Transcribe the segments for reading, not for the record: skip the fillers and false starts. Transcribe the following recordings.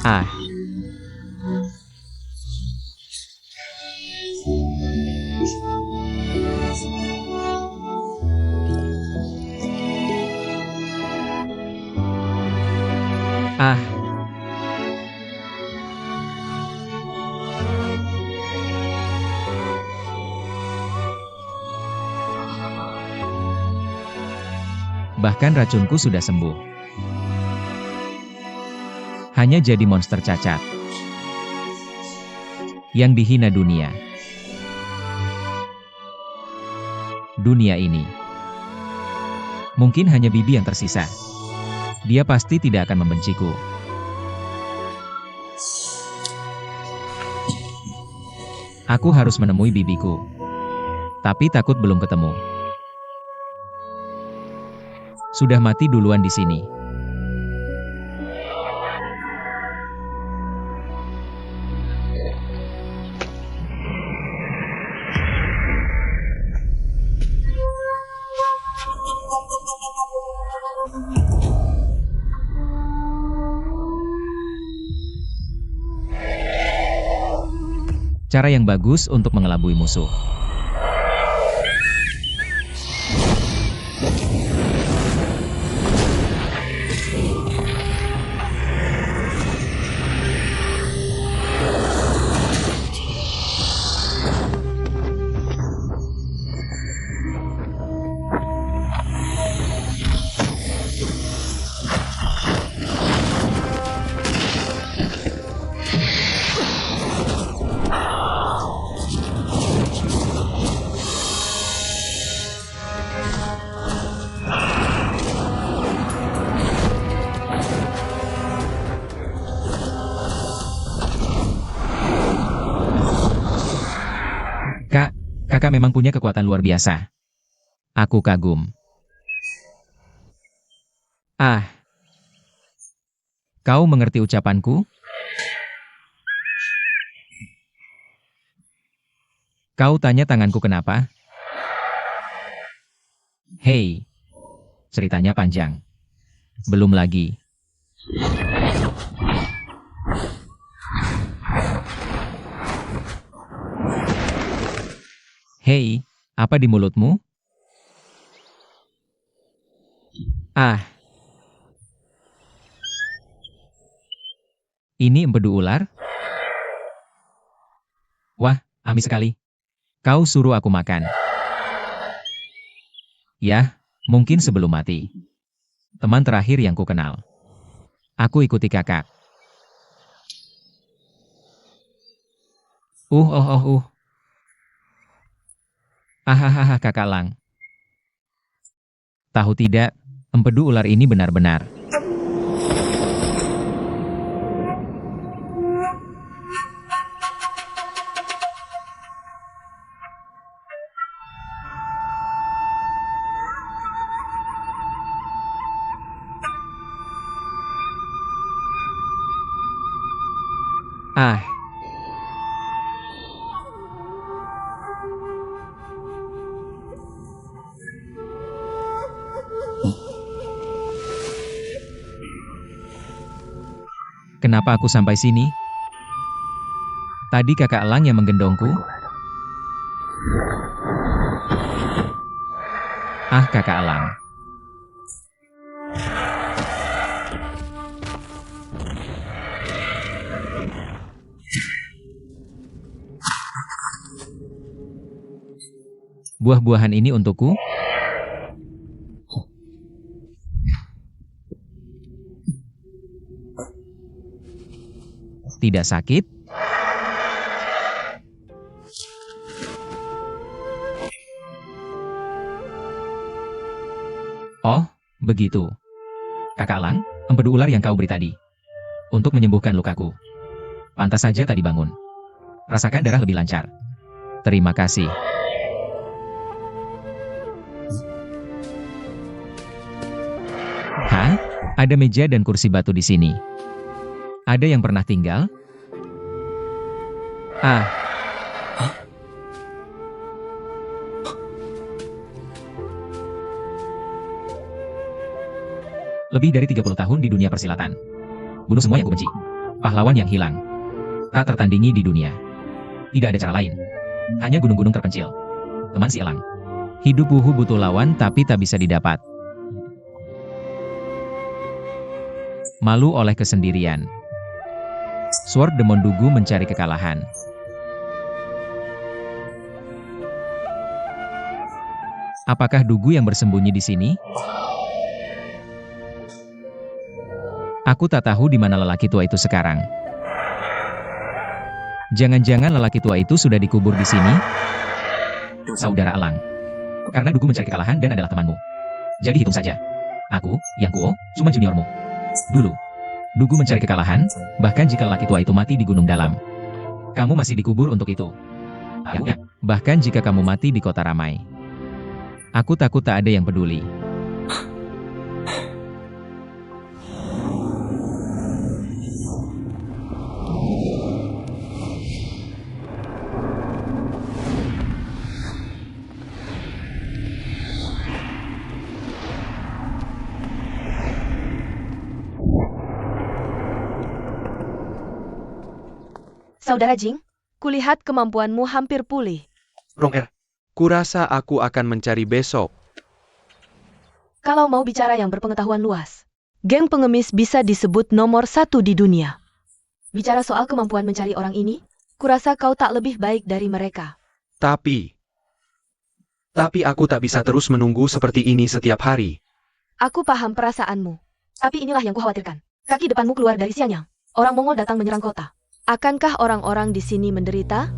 Ah, ah, bahkan racunku sudah sembuh. Hanya jadi monster cacat yang dihina dunia. Dunia ini mungkin hanya Bibi yang tersisa. Dia pasti tidak akan membenciku. Aku harus menemui bibiku. Tapi takut belum ketemu. Sudah mati duluan di sini. Cara yang bagus untuk mengelabui musuh. Kak, kakak memang punya kekuatan luar biasa. Aku kagum. Ah, kau mengerti ucapanku? Kau tanya tanganku kenapa? Hei, ceritanya panjang. Belum lagi. Hei, apa di mulutmu? Ah, ini empedu ular? Wah, amis sekali. Kau suruh aku makan. Yah, mungkin sebelum mati. Teman terakhir yang ku kenal. Aku ikuti kakak. Oh, oh, oh. Ahahaha kakak Lang. Tahu tidak, empedu ular ini benar-benar. Ah, kenapa aku sampai sini? Tadi kakak Lang yang menggendongku? Ah, kakak Lang. Buah-buahan ini untukku? Tidak sakit? Oh, begitu. Kakak Lang, empedu ular yang kau beri tadi. Untuk menyembuhkan lukaku. Pantas saja tadi bangun. Rasakan darah lebih lancar. Terima kasih. Hah? Ada meja dan kursi batu di sini. Ada yang pernah tinggal? Ah, lebih dari 30 tahun di dunia persilatan. Bunuh semua yang kubenci. Pahlawan yang hilang. Tak tertandingi di dunia. Tidak ada cara lain. Hanya gunung-gunung terpencil. Teman si elang. Hidup Wuhu butuh lawan tapi tak bisa didapat. Malu oleh kesendirian. Sword Demon Dugu mencari kekalahan. Apakah Dugu yang bersembunyi di sini? Aku tak tahu di mana lelaki tua itu sekarang. Jangan-jangan lelaki tua itu sudah dikubur di sini? Saudara elang. Karena Dugu mencari kekalahan dan adalah temanmu. Jadi hitung saja. Aku, Yang Kuo, cuma juniormu. Dulu, Dugu mencari kekalahan, bahkan jika lelaki tua itu mati di gunung dalam. Kamu masih dikubur untuk itu. Ya. Bahkan jika kamu mati di kota ramai. Aku takut tak ada yang peduli. Saudara Jing, kulihat kemampuanmu hampir pulih. Ronger, kurasa aku akan mencari besok. Kalau mau bicara yang berpengetahuan luas, geng pengemis bisa disebut nomor 1 di dunia. Bicara soal kemampuan mencari orang ini, kurasa kau tak lebih baik dari mereka. Tapi aku tak bisa terus menunggu seperti ini setiap hari. Aku paham perasaanmu. Tapi inilah yang kukhawatirkan. Kaki depanmu keluar dari Xianyang. Orang Mongol datang menyerang kota. Akankah orang-orang di sini menderita?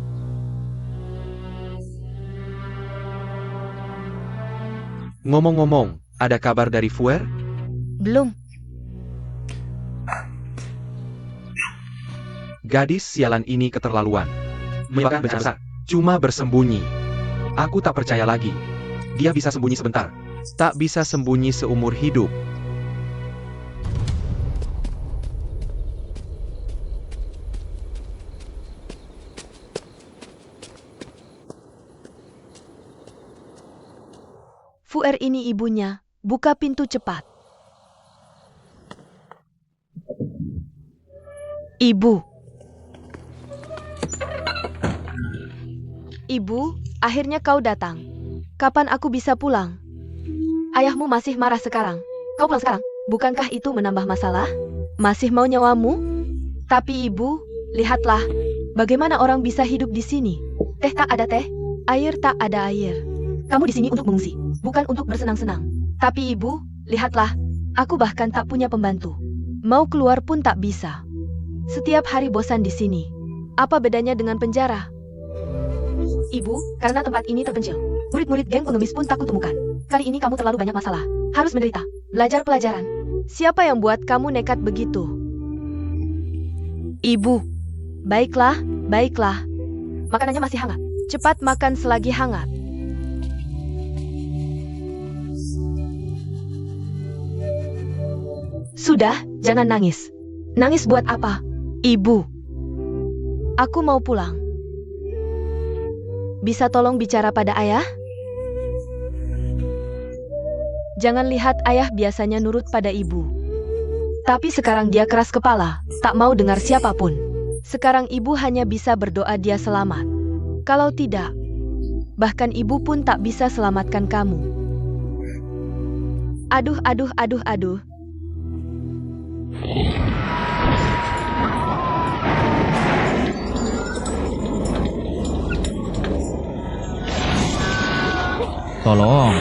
Ngomong-ngomong, ada kabar dari Fuer? Belum. Gadis sialan ini keterlaluan. Menyebabkan bencana besar. Cuma bersembunyi. Aku tak percaya lagi. Dia bisa sembunyi sebentar. Tak bisa sembunyi seumur hidup. Fuer ini ibunya. Buka pintu cepat. Ibu. Ibu, akhirnya kau datang. Kapan aku bisa pulang? Ayahmu masih marah sekarang. Kau pulang sekarang. Bukankah itu menambah masalah? Masih mau nyawamu? Tapi ibu, lihatlah. Bagaimana orang bisa hidup di sini? Teh tak ada teh, air tak ada air. Kamu di sini untuk mengungsi, bukan untuk bersenang-senang. Tapi ibu, lihatlah. Aku bahkan tak punya pembantu. Mau keluar pun tak bisa. Setiap hari bosan di sini. Apa bedanya dengan penjara? Ibu, karena tempat ini terpencil. Murid-murid geng pengemis pun takut temukan. Kali ini kamu terlalu banyak masalah. Harus menderita. Belajar pelajaran. Siapa yang buat kamu nekat begitu? Ibu. Baiklah, baiklah. Makanannya masih hangat. Cepat makan selagi hangat. Sudah, jangan nangis. Nangis buat apa? Ibu. Aku mau pulang. Bisa tolong bicara pada ayah? Jangan lihat ayah biasanya nurut pada ibu. Tapi sekarang dia keras kepala, tak mau dengar siapapun. Sekarang ibu hanya bisa berdoa dia selamat. Kalau tidak, bahkan ibu pun tak bisa selamatkan kamu. Aduh, aduh, aduh, aduh. Tolong.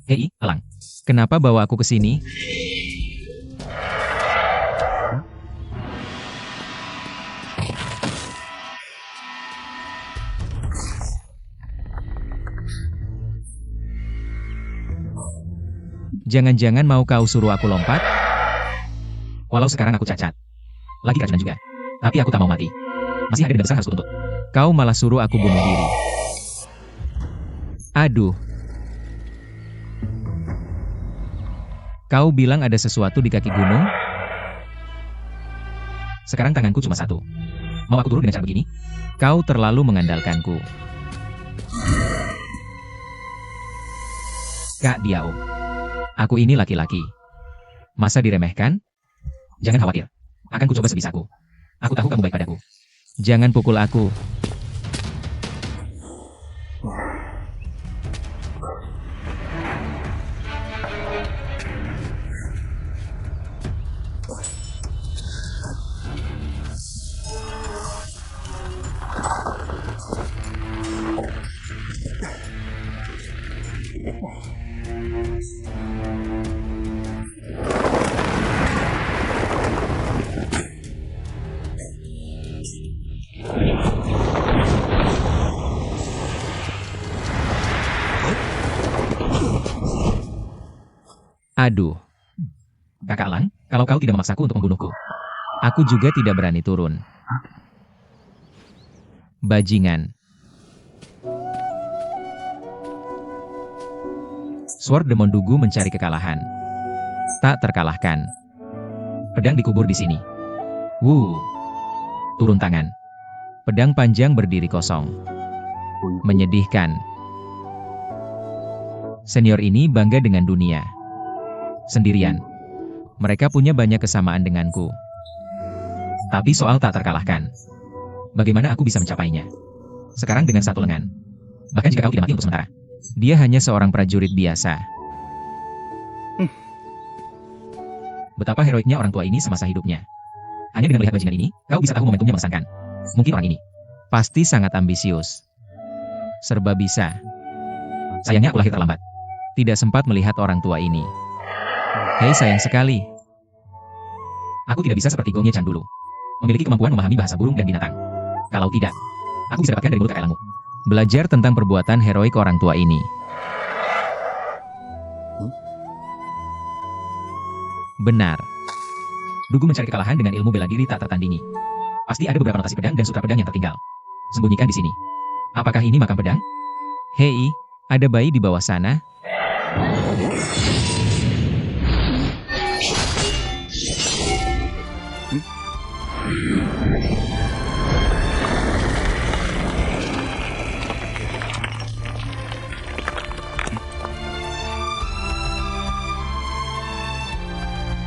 Hei, elang. Kenapa bawa aku ke sini? Jangan-jangan mau kau suruh aku lompat? Walau sekarang aku cacat. Lagi keracunan juga. Tapi aku tak mau mati. Masih ada dendam besar harus kutuntut. Kau malah suruh aku bunuh diri. Aduh. Kau bilang ada sesuatu di kaki gunung? Sekarang tanganku cuma satu. Mau aku turun dengan cara begini? Kau terlalu mengandalkanku. Kak Diao. Aku ini laki-laki. Masa diremehkan? Jangan khawatir. Akan kucoba sebisaku. Aku tahu kamu baik padaku. Jangan pukul aku. Aduh. Kakak Lang, kalau kau tidak memaksaku untuk membunuhku, aku juga tidak berani turun. Bajingan. Sword Demon Dugu mencari kekalahan. Tak terkalahkan. Pedang dikubur di sini. Turun tangan. Pedang panjang berdiri kosong. Menyedihkan. Senior ini bangga dengan dunia. Sendirian. Mereka punya banyak kesamaan denganku. Tapi soal tak terkalahkan. Bagaimana aku bisa mencapainya? Sekarang dengan satu lengan. Bahkan jika kau tidak mati untuk sementara. Dia hanya seorang prajurit biasa. Betapa heroiknya orang tua ini semasa hidupnya. Hanya dengan melihat bajingan ini, kau bisa tahu momentumnya mengesankan. Mungkin orang ini pasti sangat ambisius. Serba bisa. Sayangnya aku lahir terlambat. Tidak sempat melihat orang tua ini. Hei, sayang sekali. Aku tidak bisa seperti Gongye Chan dulu. Memiliki kemampuan memahami bahasa burung dan binatang. Kalau tidak, aku bisa dapatkan dari mulut kakak Langmu. Belajar tentang perbuatan heroik orang tua ini. Benar. Dugu mencari kekalahan dengan ilmu bela diri tak tertandingi. Pasti ada beberapa notasi pedang dan sutra pedang yang tertinggal. Sembunyikan di sini. Apakah ini makam pedang? Hei, ada bayi di bawah sana.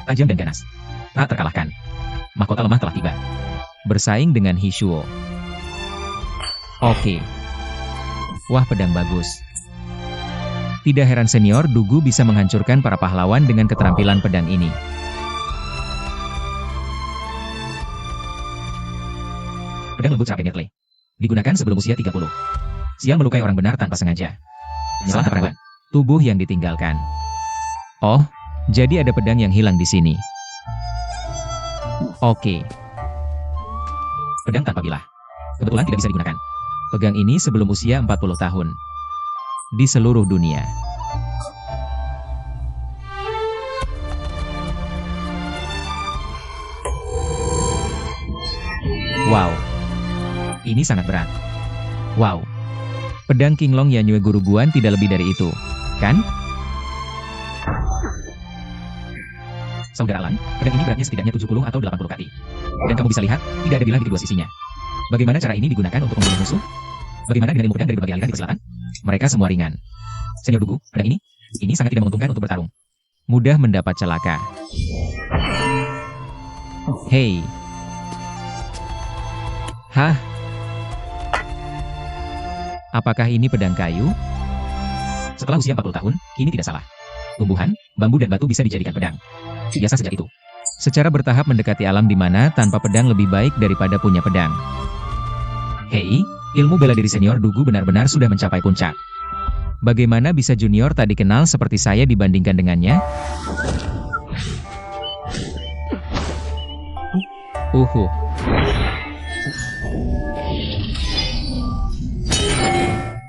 Tajam dan ganas. Tak terkalahkan. Mahkota lemah telah tiba. Bersaing dengan Hishuo. Oke. Wah, pedang bagus. Tidak heran senior Dugu bisa menghancurkan para pahlawan dengan keterampilan pedang ini. Pedang lembut Serape Netle. Digunakan sebelum usia 30. Sial melukai orang benar tanpa sengaja. Penyesalan tak pernah. Tubuh yang ditinggalkan. Oh, jadi ada pedang yang hilang di sini. Oke. Pedang tanpa bilah. Kebetulan tidak bisa digunakan. Pegang ini sebelum usia 40 tahun. Di seluruh dunia. Wow. Ini sangat berat. Wow. Pedang Qinglong Yanyue Guru Guan tidak lebih dari itu, kan? Saudara Lang, pedang ini beratnya setidaknya 70 atau 80 kaki. Dan kamu bisa lihat, tidak ada bilah di kedua sisinya. Bagaimana cara ini digunakan untuk membunuh musuh? Bagaimana dengan ilmu pedang dari berbagai aliran di persilatan? Mereka semua ringan. Senior Dugu, pedang ini sangat tidak menguntungkan untuk bertarung. Mudah mendapat celaka. Hei. Hah? Apakah ini pedang kayu? Setelah usia 40 tahun, ini tidak salah. Tumbuhan, bambu dan batu bisa dijadikan pedang. Biasa sejak itu. Secara bertahap mendekati alam di mana tanpa pedang lebih baik daripada punya pedang. Hei, ilmu bela diri senior Dugu benar-benar sudah mencapai puncak. Bagaimana bisa junior tak dikenal seperti saya dibandingkan dengannya?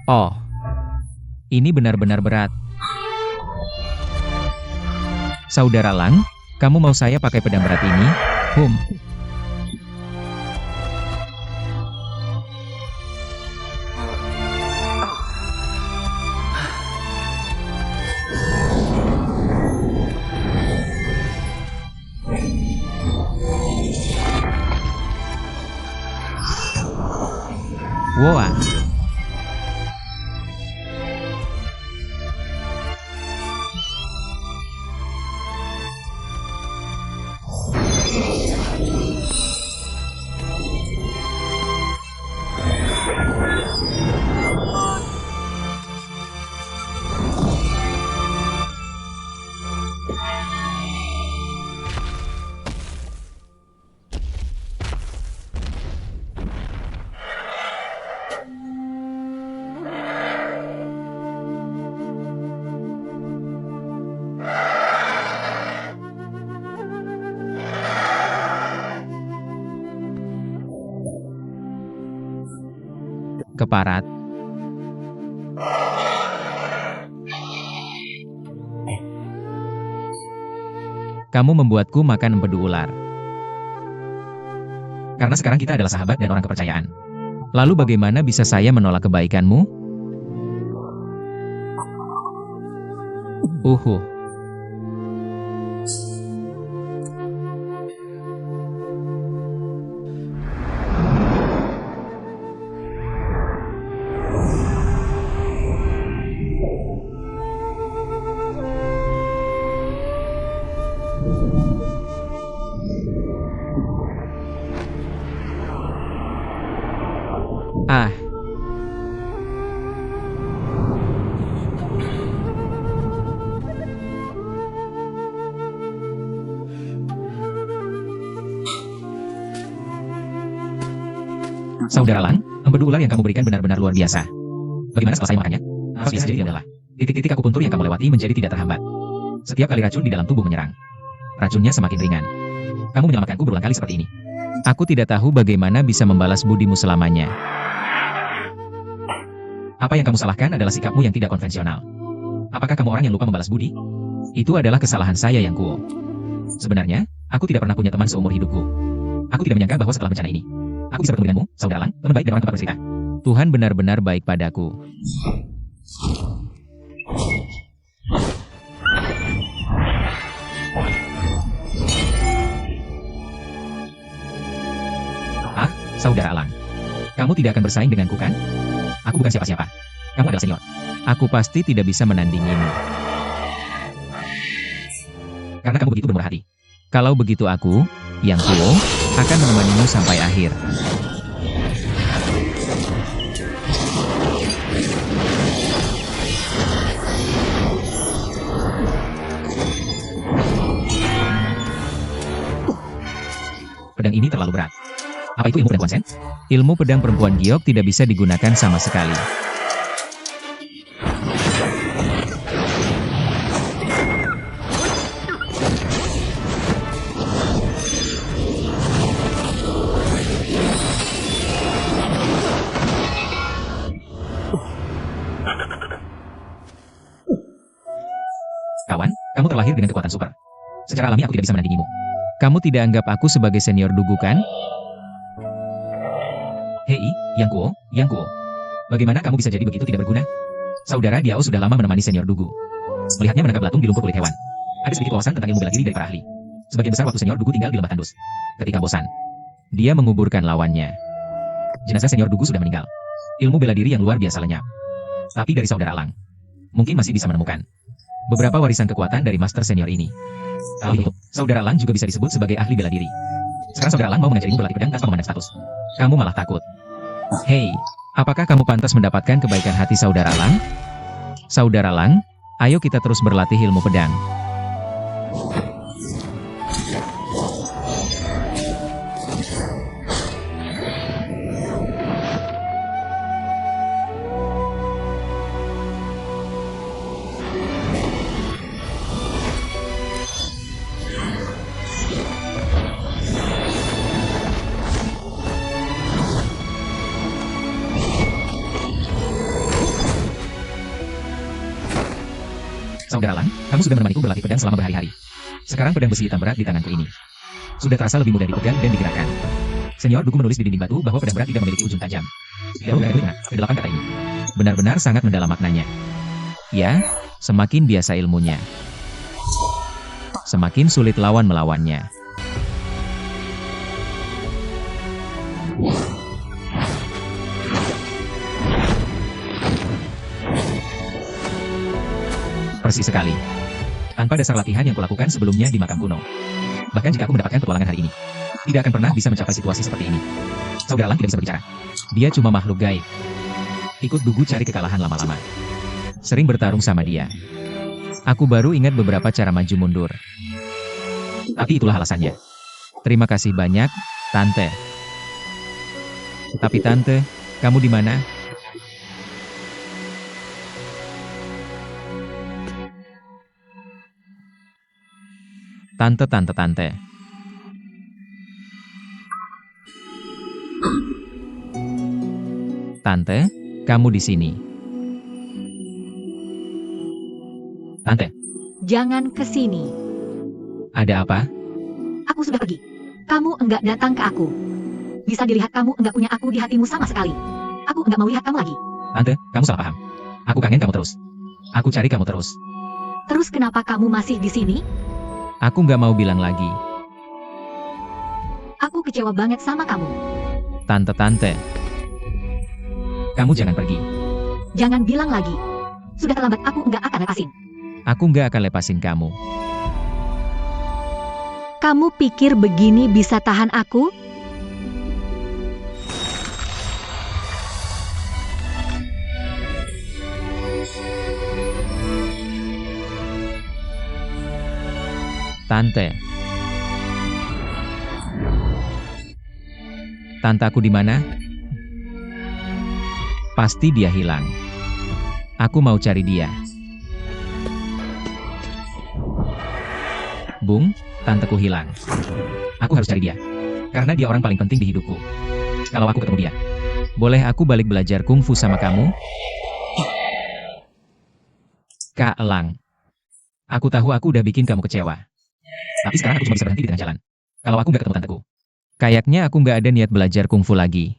Oh, ini benar-benar berat. Saudara Lang, kamu mau saya pakai pedang berat ini? Woa. Keparat. Kamu membuatku makan empedu ular. Karena sekarang kita adalah sahabat dan orang kepercayaan. Lalu bagaimana bisa saya menolak kebaikanmu? Uhuh. Ah. Saudara Lang, empedu ular yang kamu berikan benar-benar luar biasa. Bagaimana setelah saya makannya? Harus biasa jadi adalah titik-titik akupuntur yang kamu lewati menjadi tidak terhambat. Setiap kali racun di dalam tubuh menyerang, racunnya semakin ringan. Kamu menyelamatkanku berulang kali seperti ini. Aku tidak tahu bagaimana bisa membalas budimu selamanya. Apa yang kamu salahkan adalah sikapmu yang tidak konvensional. Apakah kamu orang yang lupa membalas budi? Itu adalah kesalahan saya yang kuo. Sebenarnya, aku tidak pernah punya teman seumur hidupku. Aku tidak menyangka bahwa setelah bencana ini, aku bisa bertemu denganmu, saudara Lang, teman baik dan orang tempat bercerita. Tuhan benar-benar baik padaku. Ah, saudara Lang. Kamu tidak akan bersaing denganku kan? Aku bukan siapa-siapa. Kamu adalah senior. Aku pasti tidak bisa menandingimu. Karena kamu begitu bermurah hati. Kalau begitu aku, yang kuo, akan menemanimu sampai akhir. Pedang ini terlalu berat. Apa itu ilmu pedang Guan Shen? Ilmu pedang perempuan giok tidak bisa digunakan sama sekali. Kawan, kamu terlahir dengan kekuatan super. Secara alami aku tidak bisa menandingimu. Kamu tidak anggap aku sebagai senior dugu kan? Hei, Yang Kuo. Bagaimana kamu bisa jadi begitu tidak berguna? Saudara Diao sudah lama menemani senior dugu. Melihatnya menangkap belatung di lumpur kulit hewan. Ada sedikit wawasan tentang ilmu bela diri dari para ahli. Sebagian besar waktu senior dugu tinggal di lembah tandus. Ketika bosan, dia menguburkan lawannya. Jenazah senior dugu sudah meninggal. Ilmu bela diri yang luar biasa lenyap. Tapi dari saudara Lang, mungkin masih bisa menemukan beberapa warisan kekuatan dari master senior ini. Kalau itu, saudara Lang juga bisa disebut sebagai ahli bela diri. Sekarang saudara Lang mau mengajarimu berlatih pedang tanpa memandang status. Kamu malah takut. Hei, apakah kamu pantas mendapatkan kebaikan hati saudara Lang? Saudara Lang, ayo kita terus berlatih ilmu pedang. Saudara Lang, kamu sudah menemaniku berlatih pedang selama berhari-hari. Sekarang pedang besi hitam berat di tanganku ini sudah terasa lebih mudah dipegang dan digerakkan. Senior Dugu menulis di dinding batu bahwa pedang berat tidak memiliki ujung tajam. Kedelapan kata ini benar-benar sangat mendalam maknanya. Ya, semakin biasa ilmunya, semakin sulit lawan melawannya. Persis sekali. Tanpa dasar latihan yang kulakukan sebelumnya di makam kuno. Bahkan jika aku mendapatkan petualangan hari ini, tidak akan pernah bisa mencapai situasi seperti ini. Saudara Lang tidak bisa berbicara. Dia cuma makhluk gaib. Ikut Dugu cari kekalahan lama-lama. Sering bertarung sama dia. Aku baru ingat beberapa cara maju mundur. Tapi itulah alasannya. Terima kasih banyak, Tante. Tapi Tante, kamu di mana? Tante. Tante, kamu di sini. Tante, Jangan ke sini. ada apa? Aku sudah pergi. Kamu enggak datang ke aku. Bisa dilihat kamu enggak punya aku di hatimu sama sekali. Aku enggak mau lihat kamu lagi. Tante, kamu salah paham. Aku kangen kamu terus. Aku cari kamu terus. Terus kenapa kamu masih di sini? Aku nggak mau bilang lagi. Aku kecewa banget sama kamu. Tante. Kamu jangan pergi. Jangan bilang lagi. Sudah terlambat, aku enggak akan lepasin. Aku nggak akan lepasin kamu. Kamu pikir begini bisa tahan aku? Tante. Tante aku di mana? Pasti dia hilang. Aku mau cari dia. Bung, tanteku hilang. Aku harus cari dia. Karena dia orang paling penting di hidupku. Kalau aku ketemu dia, boleh aku balik belajar kungfu sama kamu? Kak Elang. Aku tahu aku udah bikin kamu kecewa. Tapi sekarang aku cuma bisa berhenti di tengah jalan. Kalau aku nggak ketemu tanteku. Kayaknya aku nggak ada niat belajar kungfu lagi.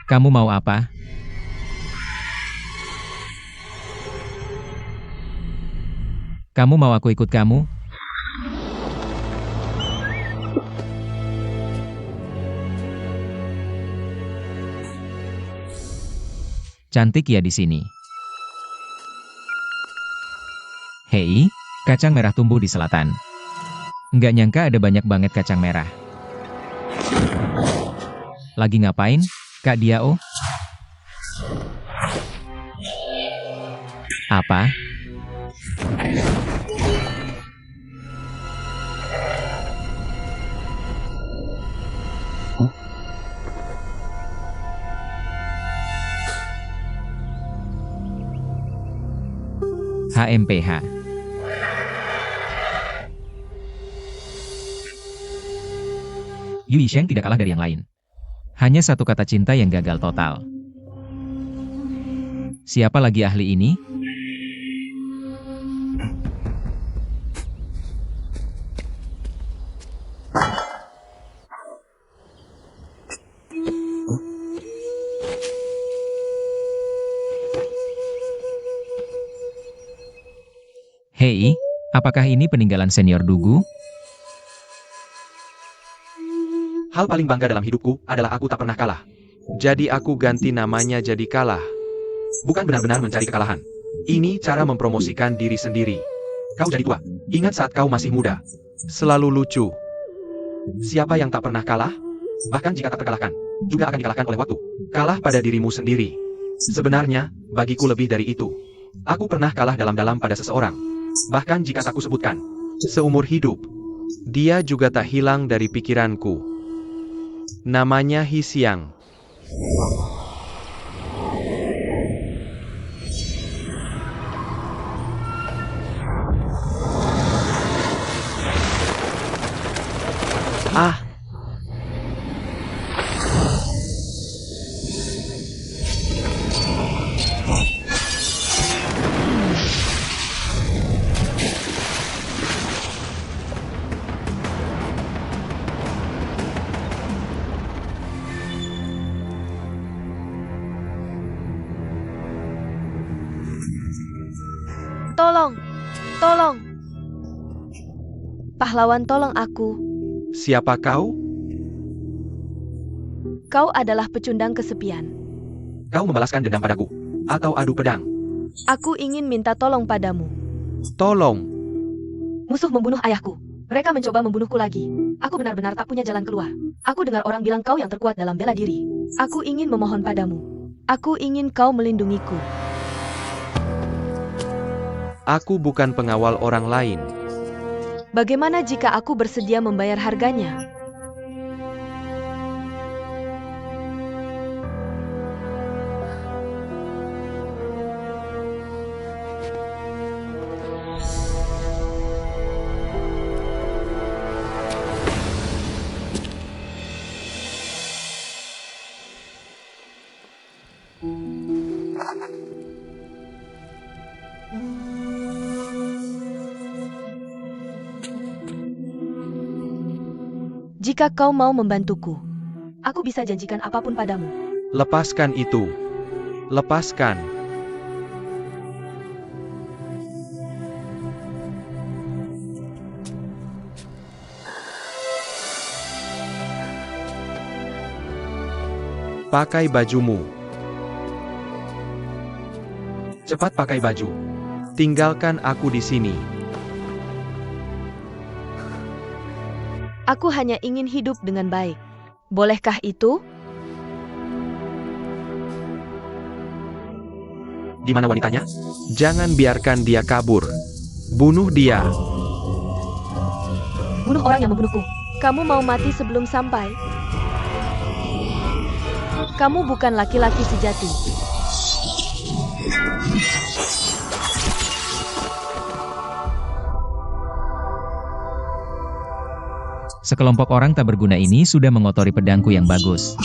Kamu mau apa? Kamu mau aku ikut kamu? Cantik ya di sini. Hei, kacang merah tumbuh di selatan. Nggak nyangka ada banyak banget kacang merah. Lagi ngapain, Kak Diao? Apa? HMPH. Yu Yisheng tidak kalah dari yang lain. Hanya satu kata cinta yang gagal total. Siapa lagi ahli ini? Hei, apakah ini peninggalan senior Dugu? Hal paling bangga dalam hidupku adalah aku tak pernah kalah. Jadi aku ganti namanya jadi kalah. Bukan benar-benar mencari kekalahan. Ini cara mempromosikan diri sendiri. Kau jadi tua. Ingat saat kau masih muda. Selalu lucu. Siapa yang tak pernah kalah? Bahkan jika tak terkalahkan, juga akan dikalahkan oleh waktu. Kalah pada dirimu sendiri. Sebenarnya, bagiku lebih dari itu. Aku pernah kalah dalam-dalam pada seseorang. Bahkan jika tak kusebutkan, seumur hidup, dia juga tak hilang dari pikiranku. Namanya Hisiang. Ah. Tolong! Tolong! Pahlawan, tolong aku. Siapa kau? Kau adalah pecundang kesepian. Kau membalaskan dendam padaku? Atau adu pedang? Aku ingin minta tolong padamu. Tolong. Musuh membunuh ayahku. Mereka mencoba membunuhku lagi. Aku benar-benar tak punya jalan keluar. Aku dengar orang bilang kau yang terkuat dalam bela diri. Aku ingin memohon padamu. Aku ingin kau melindungiku. Aku bukan pengawal orang lain. Bagaimana jika aku bersedia membayar harganya? Jika kau mau membantuku, aku bisa janjikan apapun padamu. Lepaskan itu. Lepaskan. Pakai bajumu. Cepat pakai baju. Tinggalkan aku di sini. Aku hanya ingin hidup dengan baik. Bolehkah itu? Di mana wanitanya? Jangan biarkan dia kabur. Bunuh dia. Bunuh orang yang membunuhku. Kamu mau mati sebelum sampai? Kamu bukan laki-laki sejati. Sekelompok orang tak berguna ini sudah mengotori pedangku yang bagus.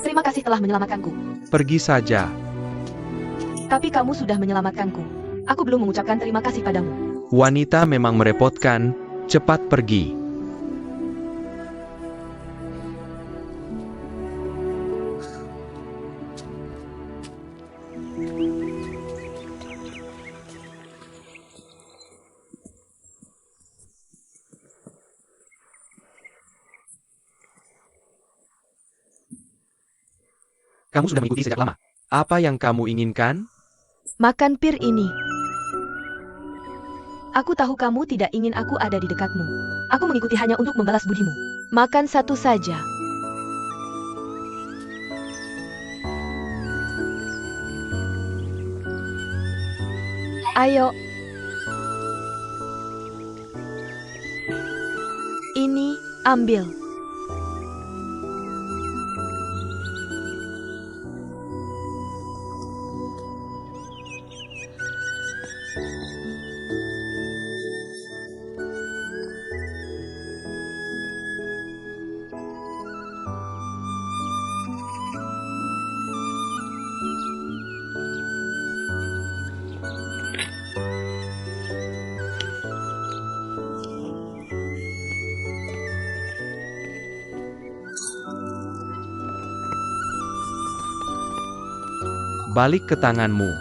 Terima kasih telah menyelamatkanku. Pergi saja. Tapi kamu sudah menyelamatkanku. Aku belum mengucapkan terima kasih padamu. Wanita memang merepotkan. Cepat pergi. Kamu sudah mengikuti sejak lama. Apa yang kamu inginkan? Makan pir ini. Aku tahu kamu tidak ingin aku ada di dekatmu. Aku mengikuti hanya untuk membalas budimu. Makan satu saja. Ayo. Ini, ambil. Balik ke tanganmu.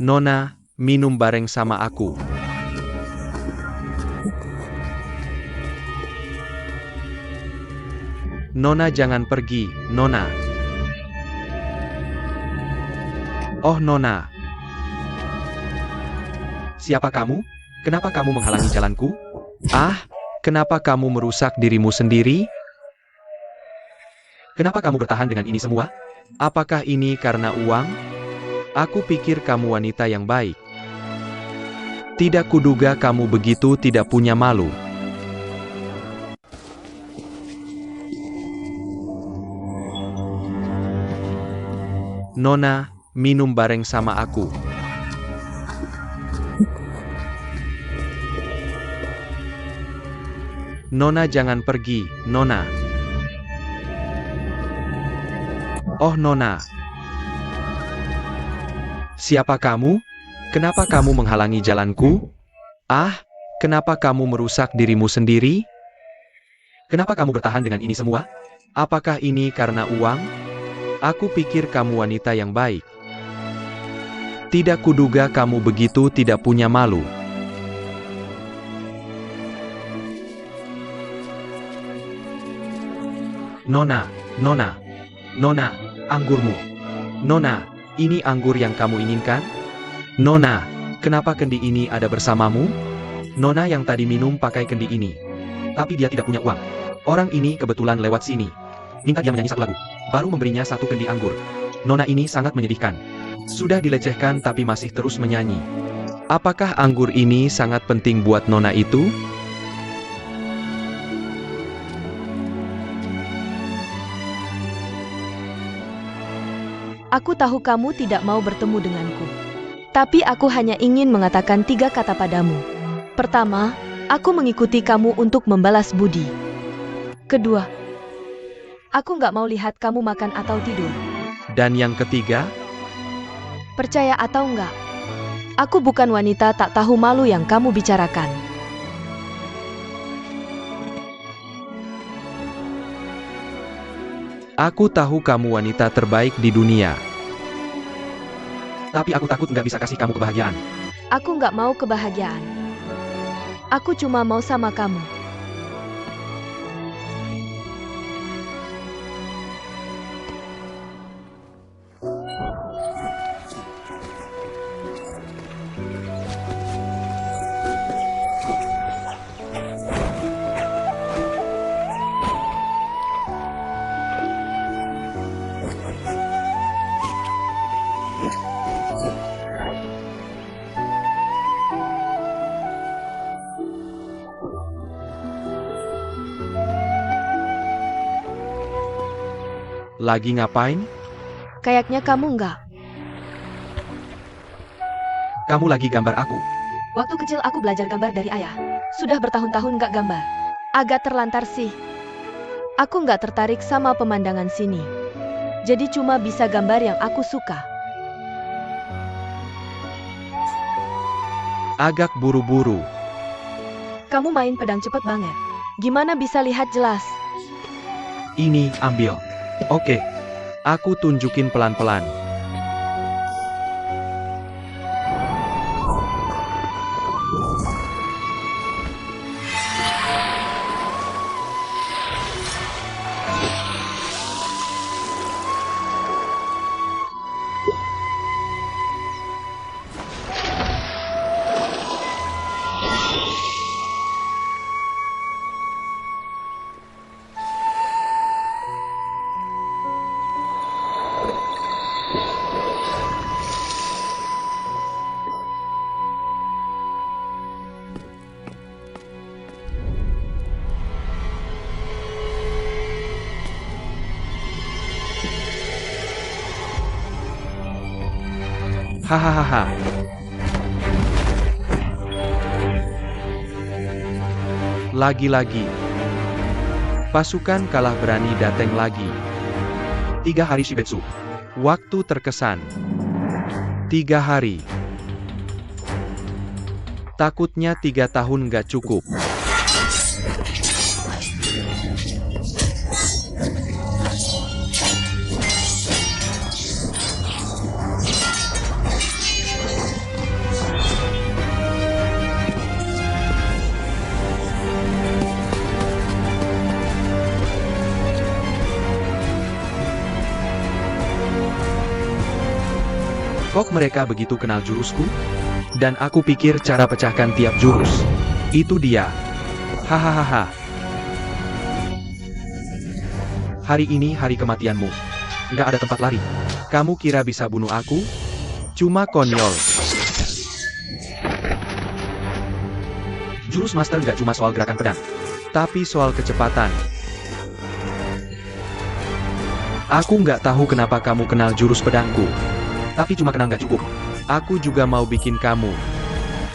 Nona, minum bareng sama aku. Nona jangan pergi, Nona. Oh Nona. Siapa kamu? Kenapa kamu menghalangi jalanku? Ah, kenapa kamu merusak dirimu sendiri? Kenapa kamu bertahan dengan ini semua? Apakah ini karena uang? Aku pikir kamu wanita yang baik. Tidak kuduga kamu begitu tidak punya malu. Nona, minum bareng sama aku. Nona jangan pergi, Nona. Oh Nona. Siapa kamu? Kenapa kamu menghalangi jalanku? Ah, kenapa kamu merusak dirimu sendiri? Kenapa kamu bertahan dengan ini semua? Apakah ini karena uang? Aku pikir kamu wanita yang baik. Tidak kuduga kamu begitu tidak punya malu. Nona, Nona, Nona, anggurmu. Nona, ini anggur yang kamu inginkan? Nona, kenapa kendi ini ada bersamamu? Nona yang tadi minum pakai kendi ini. Tapi dia tidak punya uang. Orang ini kebetulan lewat sini. Minta dia menyanyi satu lagu. Baru memberinya satu kendi anggur. Nona ini sangat menyedihkan. Sudah dilecehkan tapi masih terus menyanyi. Apakah anggur ini sangat penting buat Nona itu? Aku tahu kamu tidak mau bertemu denganku. Tapi aku hanya ingin mengatakan 3 kata padamu. Pertama, aku mengikuti kamu untuk membalas budi. Kedua, aku nggak mau lihat kamu makan atau tidur. Dan yang ketiga? Percaya atau enggak, aku bukan wanita tak tahu malu yang kamu bicarakan. Aku tahu kamu wanita terbaik di dunia. Tapi aku takut nggak bisa kasih kamu kebahagiaan. Aku nggak mau kebahagiaan. Aku cuma mau sama kamu. Lagi ngapain? Kayaknya kamu enggak. Kamu lagi gambar aku. Waktu kecil aku belajar gambar dari ayah. Sudah bertahun-tahun nggak gambar. Agak terlantar sih. Aku nggak tertarik sama pemandangan sini. Jadi cuma bisa gambar yang aku suka. Agak buru-buru. Kamu main pedang cepet banget. Gimana bisa lihat jelas? Ini, ambil. Oke. Aku tunjukin pelan-pelan. Hahaha. Lagi-lagi. Pasukan kalah berani datang lagi. 3 hari Shibetsu. Waktu terkesan. 3 hari. Takutnya 3 tahun gak cukup. Kok mereka begitu kenal jurusku? Dan aku pikir cara pecahkan tiap jurus. Itu dia. Hahaha. Hari ini hari kematianmu. Nggak ada tempat lari. Kamu kira bisa bunuh aku? Cuma konyol. Jurus master gak cuma soal gerakan pedang, tapi soal kecepatan. Aku nggak tahu kenapa kamu kenal jurus pedangku. Tapi cuma kenal nggak cukup. Aku juga mau bikin kamu.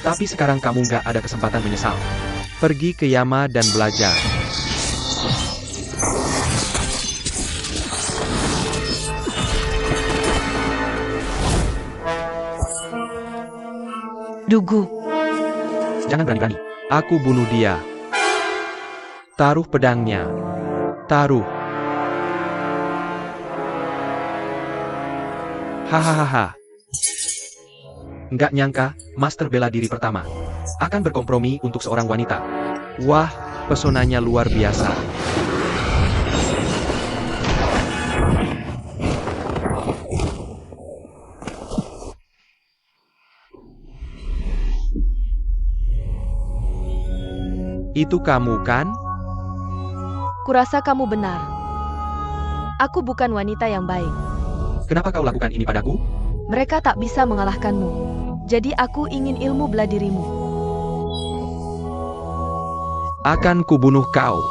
Tapi sekarang kamu nggak ada kesempatan menyesal. Pergi ke Yama dan belajar. Dugu. Jangan berani-berani. Aku bunuh dia. Taruh pedangnya. Taruh. Hahaha. Nggak nyangka, master bela diri pertama akan berkompromi untuk seorang wanita. Wah, pesonanya luar biasa. Itu kamu kan? Kurasa kamu benar. Aku bukan wanita yang baik. Kenapa kau lakukan ini padaku? Mereka tak bisa mengalahkanmu. Jadi aku ingin ilmu bela dirimu. Akan kubunuh kau.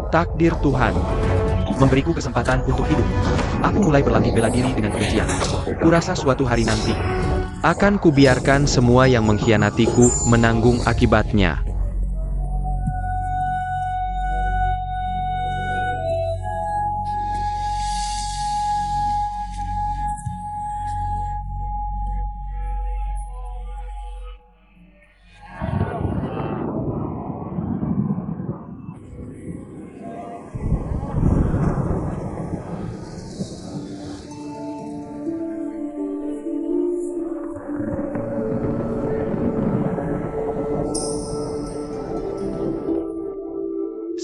Takdir Tuhan memberiku kesempatan untuk hidup. Aku mulai berlatih bela diri dengan kebencian. Kurasa suatu hari nanti akan kubiarkan semua yang mengkhianatiku menanggung akibatnya.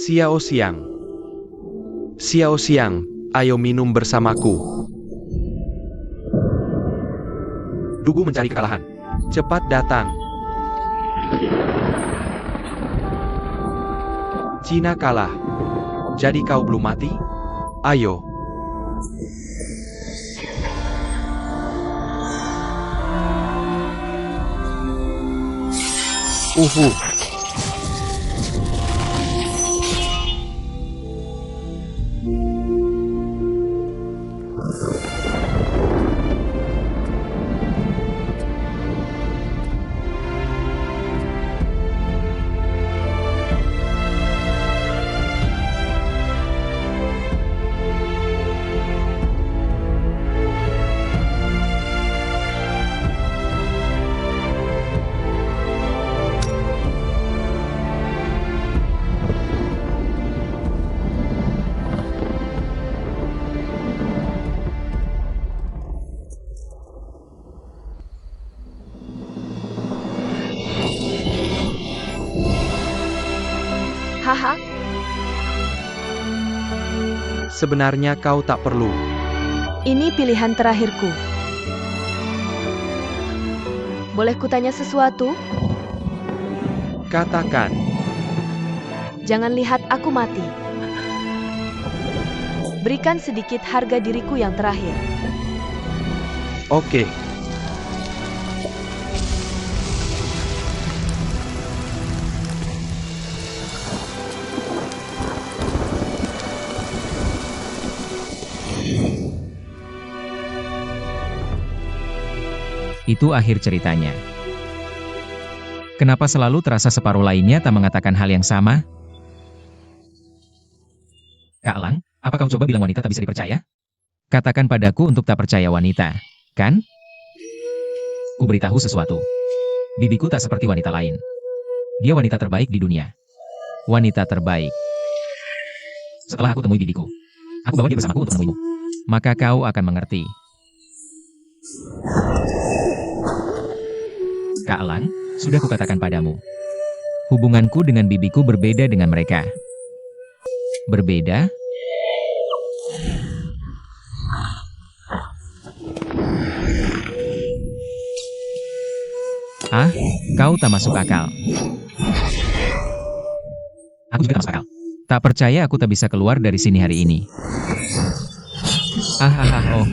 Xiao Xiang. Xiao Xiang, ayo minum bersamaku. Dugu mencari kekalahan. Cepat datang. Cina kalah. Jadi kau belum mati? Ayo. Haha, Sebenarnya kau tak perlu. ini pilihan terakhirku. Boleh kutanya sesuatu? Katakan. Jangan lihat aku mati. Berikan sedikit harga diriku yang terakhir. Oke. Itu akhir ceritanya. Kenapa selalu terasa separuh lainnya tak mengatakan hal yang sama? Kak Lang, apa kau coba bilang wanita tak bisa dipercaya? Katakan padaku untuk tak percaya wanita, kan? Ku beritahu sesuatu. Bibiku tak seperti wanita lain. Dia wanita terbaik di dunia. Wanita terbaik. Setelah aku temui bibiku, aku bawa dia bersamaku untuk menemuimu. Maka kau akan mengerti. Kak Lang, sudah kukatakan padamu. Hubunganku dengan bibiku berbeda dengan mereka. Berbeda? Ah, kau tak masuk akal. Aku juga tak masuk akal. Tak percaya aku tak bisa keluar dari sini hari ini. Oh.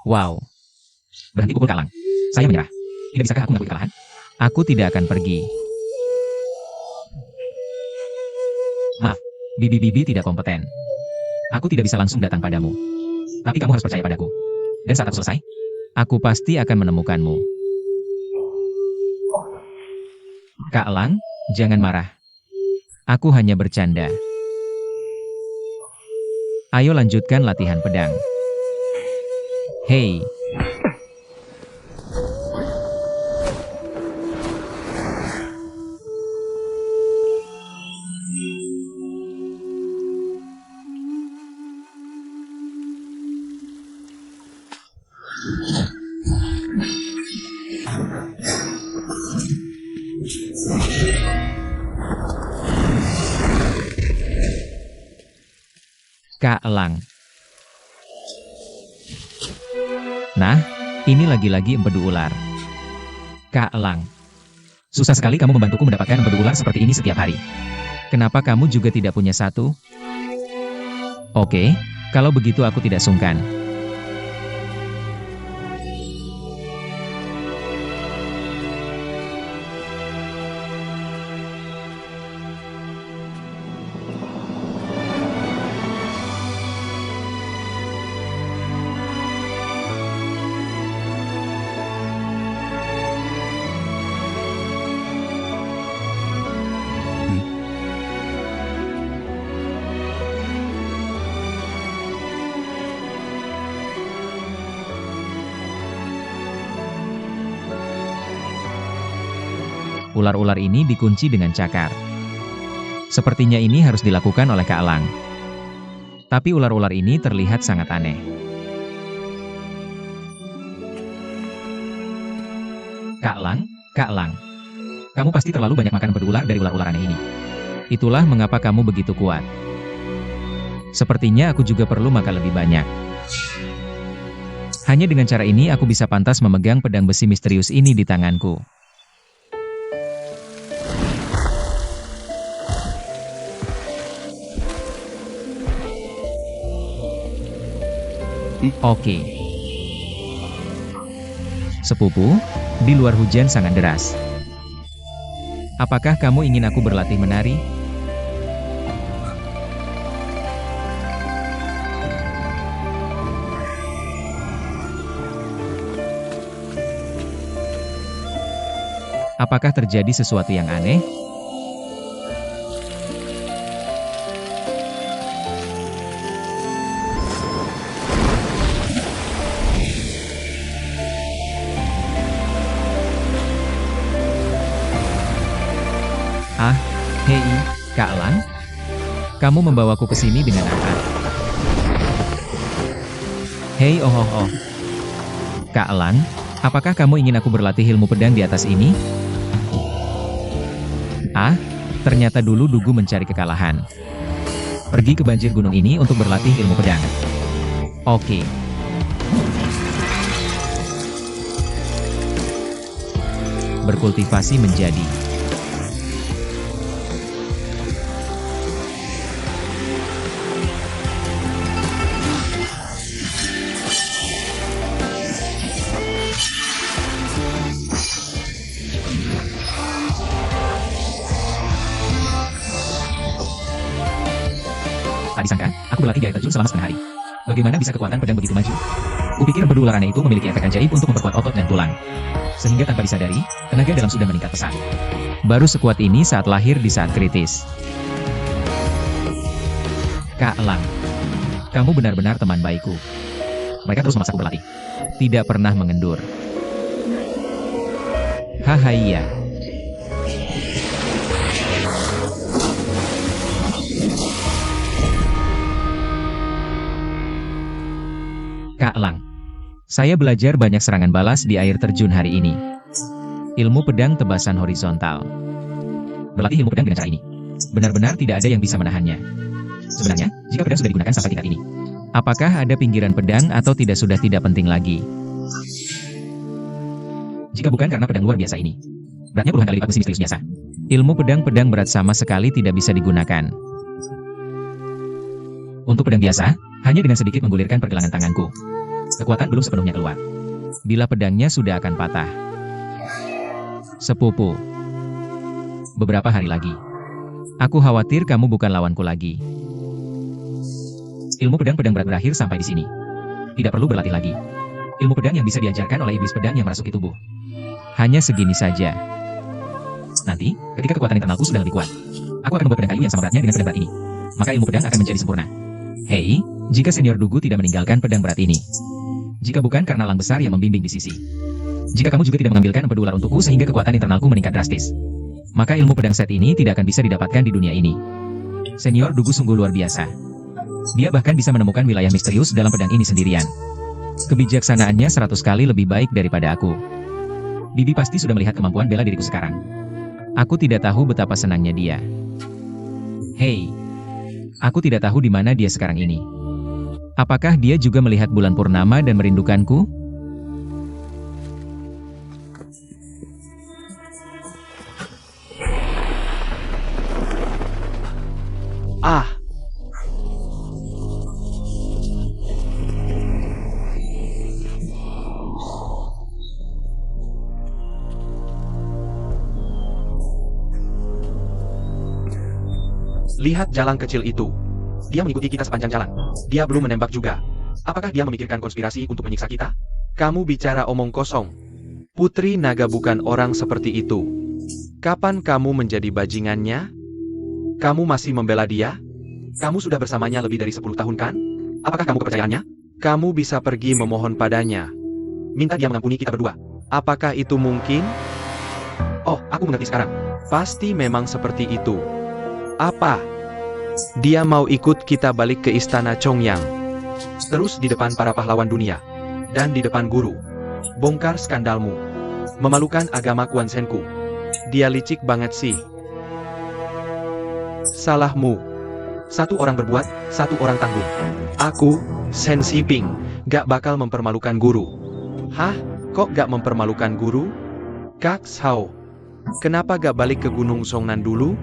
Wow. Berhenti pukul Kak Elang. Saya menyerah. Tidak bisakah aku mengakui kekalahan? Aku tidak akan pergi. Maaf, Bibi tidak kompeten. Aku tidak bisa langsung datang padamu. Tapi kamu harus percaya padaku. Dan saat aku selesai, aku pasti akan menemukanmu. Kak Elang, jangan marah. Aku hanya bercanda. Ayo lanjutkan latihan pedang. Hei. Kak Elang. Nah, ini lagi-lagi empedu ular. Kak Elang. Susah sekali kamu membantuku mendapatkan empedu ular seperti ini setiap hari. Kenapa kamu juga tidak punya satu? Oke, kalau begitu aku tidak sungkan. Ular-ular ini dikunci dengan cakar. Sepertinya ini harus dilakukan oleh Kak Elang. Tapi ular-ular ini terlihat sangat aneh. Kak Elang. Kamu pasti terlalu banyak makan empedu ular dari ular-ular aneh ini. Itulah mengapa kamu begitu kuat. Sepertinya aku juga perlu makan lebih banyak. Hanya dengan cara ini aku bisa pantas memegang pedang besi misterius ini di tanganku. Oke. Sepupu, di luar hujan sangat deras. Apakah kamu ingin aku berlatih menari? Apakah terjadi sesuatu yang aneh? Hei, Kak Elang? Kamu membawaku ke sini dengan apa? Hei, oh. Kak Elang, apakah kamu ingin aku berlatih ilmu pedang di atas ini? Ternyata dulu Dugu mencari kekalahan. Pergi ke banjir gunung ini untuk berlatih ilmu pedang. Oke. Berkultivasi menjadi. Tak disangka, aku berlatih di air terjun selama setengah hari. Bagaimana bisa kekuatan pedang begitu maju? Kupikir empedu ular aneh itu memiliki efek ajaib untuk memperkuat otot dan tulang. Sehingga tanpa disadari, tenaga dalam sudah meningkat pesat. Baru sekuat ini saat lahir di saat kritis. Kak Elang, kamu benar-benar teman baikku. Mereka terus memaksaku berlatih. Tidak pernah mengendur. Hahaya. Kak Elang, saya belajar banyak serangan balas di air terjun hari ini. Ilmu pedang tebasan horizontal. Berlatih ilmu pedang dengan cara ini. Benar-benar tidak ada yang bisa menahannya. Sebenarnya, jika pedang sudah digunakan sampai tingkat ini, apakah ada pinggiran pedang atau tidak sudah tidak penting lagi? Jika bukan karena pedang luar biasa ini. Beratnya puluhan kali lipat besi misterius biasa. Ilmu pedang-pedang berat sama sekali tidak bisa digunakan. Untuk pedang biasa, hanya dengan sedikit menggulirkan pergelangan tanganku. Kekuatan belum sepenuhnya keluar. Bila pedangnya sudah akan patah. Sepupu. Beberapa hari lagi. Aku khawatir kamu bukan lawanku lagi. Ilmu pedang-pedang berat berakhir sampai di sini. Tidak perlu berlatih lagi. Ilmu pedang yang bisa diajarkan oleh iblis pedang yang merasuki tubuh. Hanya segini saja. Nanti, ketika kekuatan internalku sudah lebih kuat, aku akan membuat pedang kayu yang sama beratnya dengan pedang berat ini. Maka ilmu pedang akan menjadi sempurna. Hei, jika senior Dugu tidak meninggalkan pedang berat ini. Jika bukan karena lang besar yang membimbing di sisi. Jika kamu juga tidak mengambilkan empedu ular untukku sehingga kekuatan internalku meningkat drastis. Maka ilmu pedang set ini tidak akan bisa didapatkan di dunia ini. Senior Dugu sungguh luar biasa. Dia bahkan bisa menemukan wilayah misterius dalam pedang ini sendirian. Kebijaksanaannya 100 kali lebih baik daripada aku. Bibi pasti sudah melihat kemampuan bela diriku sekarang. Aku tidak tahu betapa senangnya dia. Hei, aku tidak tahu di mana dia sekarang ini. Apakah dia juga melihat bulan purnama dan merindukanku? Ah! Lihat jalan kecil itu. Dia mengikuti kita sepanjang jalan. Dia belum menembak juga. Apakah dia memikirkan konspirasi untuk menyiksa kita? Kamu bicara omong kosong. Putri Naga bukan orang seperti itu. Kapan kamu menjadi bajingannya? Kamu masih membela dia? Kamu sudah bersamanya lebih dari 10 tahun kan? Apakah kamu kepercayaannya? Kamu bisa pergi memohon padanya. Minta dia mengampuni kita berdua. Apakah itu mungkin? Oh, aku mengerti sekarang. Pasti memang seperti itu. Apa? Dia mau ikut kita balik ke istana Chongyang. Terus di depan para pahlawan dunia. Dan di depan guru. Bongkar skandalmu. Memalukan agama Quan Senku. Dia licik banget sih. Salahmu. Satu orang berbuat, satu orang tanggung. Aku, Shen Xiping, gak bakal mempermalukan guru. Hah? Kok gak mempermalukan guru? Kak Sao. Kenapa gak balik ke Gunung Songnan dulu?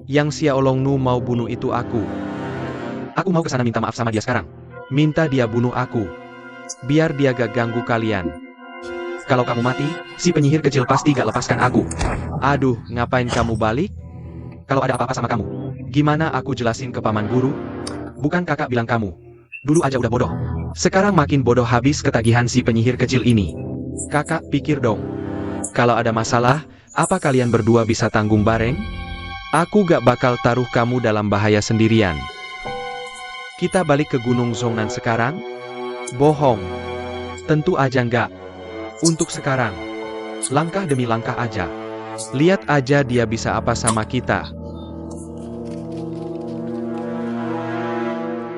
Yang Xiaolong Nu mau bunuh itu aku. Aku mau kesana minta maaf sama dia sekarang. Minta dia bunuh aku. Biar dia gak ganggu kalian. Kalau kamu mati, si penyihir kecil pasti gak lepaskan aku. Aduh, ngapain kamu balik? Kalau ada apa-apa sama kamu, gimana aku jelasin ke paman guru? Bukan kakak bilang kamu. Dulu aja udah bodoh. Sekarang makin bodoh habis ketagihan si penyihir kecil ini. Kakak pikir dong. Kalau ada masalah, apa kalian berdua bisa tanggung bareng? Aku gak bakal taruh kamu dalam bahaya sendirian. Kita balik ke Gunung Zongnan sekarang? Bohong. Tentu aja enggak. Untuk sekarang. Langkah demi langkah aja. Lihat aja dia bisa apa sama kita.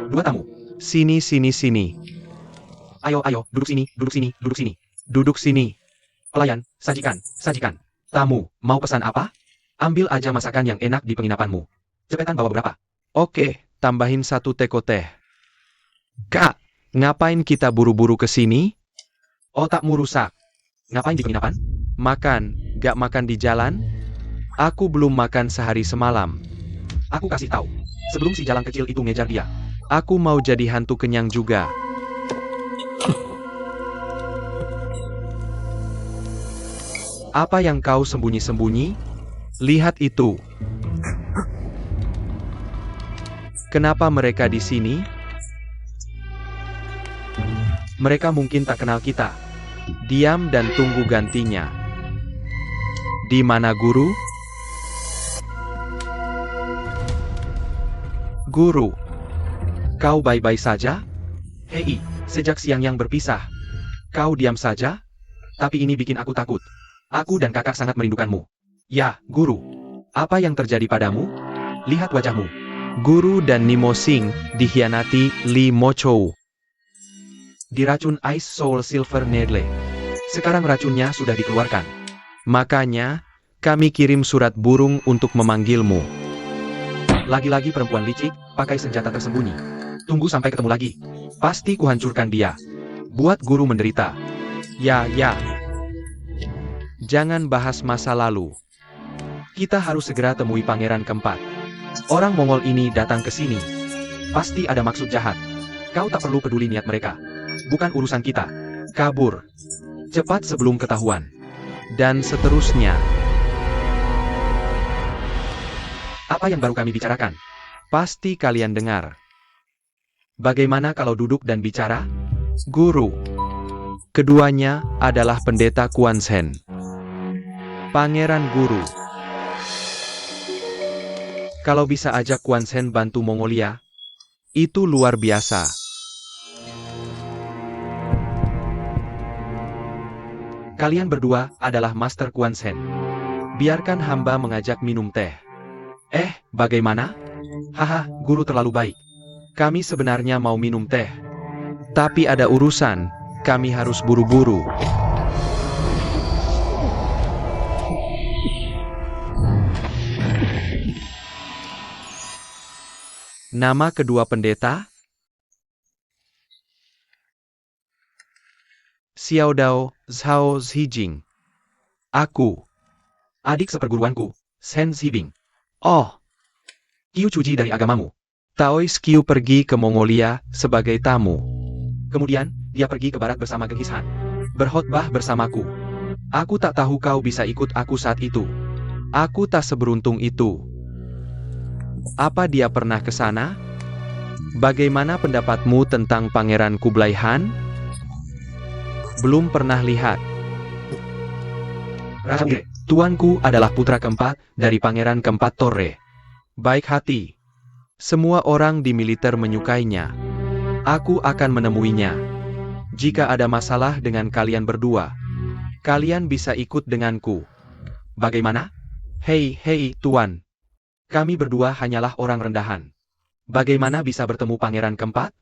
Dua tamu. Sini, sini, sini. Ayo, ayo, duduk sini, duduk sini, duduk sini. Duduk sini. Pelayan, sajikan, sajikan. Tamu, mau pesan apa? Ambil aja masakan yang enak di penginapanmu. Cepetan bawa berapa? Oke, tambahin 1 teko teh. Kak, ngapain kita buru-buru ke sini? Otakmu rusak. Ngapain di penginapan? Makan, gak makan di jalan? Aku belum makan sehari semalam. Aku kasih tahu. Sebelum si jalan kecil itu ngejar dia. Aku mau jadi hantu kenyang juga. Apa yang kau sembunyi-sembunyi? Lihat itu. Kenapa mereka di sini? Mereka mungkin tak kenal kita. Diam dan tunggu gantinya. Di mana guru? Guru, kau baik-baik saja? Hei, sejak siang yang berpisah. Kau diam saja? Tapi ini bikin aku takut. Aku dan kakak sangat merindukanmu. Ya, guru. Apa yang terjadi padamu? Lihat wajahmu. Guru dan Nimo Singh dikhianati Li Mochou. Diracun Ice Soul Silver Needle. Sekarang racunnya sudah dikeluarkan. Makanya, kami kirim surat burung untuk memanggilmu. Lagi-lagi perempuan licik, pakai senjata tersembunyi. Tunggu sampai ketemu lagi. Pasti kuhancurkan dia. Buat guru menderita. Ya, ya. Jangan bahas masa lalu. Kita harus segera temui pangeran keempat. Orang Mongol ini datang ke sini. Pasti ada maksud jahat. Kau tak perlu peduli niat mereka. Bukan urusan kita. Kabur. Cepat sebelum ketahuan. Dan seterusnya. Apa yang baru kami bicarakan? Pasti kalian dengar. Bagaimana kalau duduk dan bicara? Guru. Keduanya adalah pendeta Quan Shen. Pangeran Guru. Kalau bisa ajak Quan Shen bantu Mongolia, itu luar biasa. Kalian berdua adalah Master Quan Shen. Biarkan hamba mengajak minum teh. Bagaimana? Haha, guru terlalu baik. Kami sebenarnya mau minum teh. Tapi ada urusan, kami harus buru-buru. Nama kedua pendeta? Xiaodao Zhao Zijing. Aku. Adik seperguruanku, Shen Zibing. Oh. Qiu Chuji dari agamamu. Taois Qiu pergi ke Mongolia sebagai tamu. Kemudian, dia pergi ke barat bersama Genghis Han. Berkhotbah bersamaku. Aku tak tahu kau bisa ikut aku saat itu. Aku tak seberuntung itu. Apa dia pernah ke sana? Bagaimana pendapatmu tentang Pangeran Kublai Han? Belum pernah lihat. Raja Mire, tuanku adalah putra keempat dari Pangeran keempat Torre. Baik hati. Semua orang di militer menyukainya. Aku akan menemuinya. Jika ada masalah dengan kalian berdua, kalian bisa ikut denganku. Bagaimana? Hei, tuan. Kami berdua hanyalah orang rendahan. Bagaimana bisa bertemu pangeran keempat?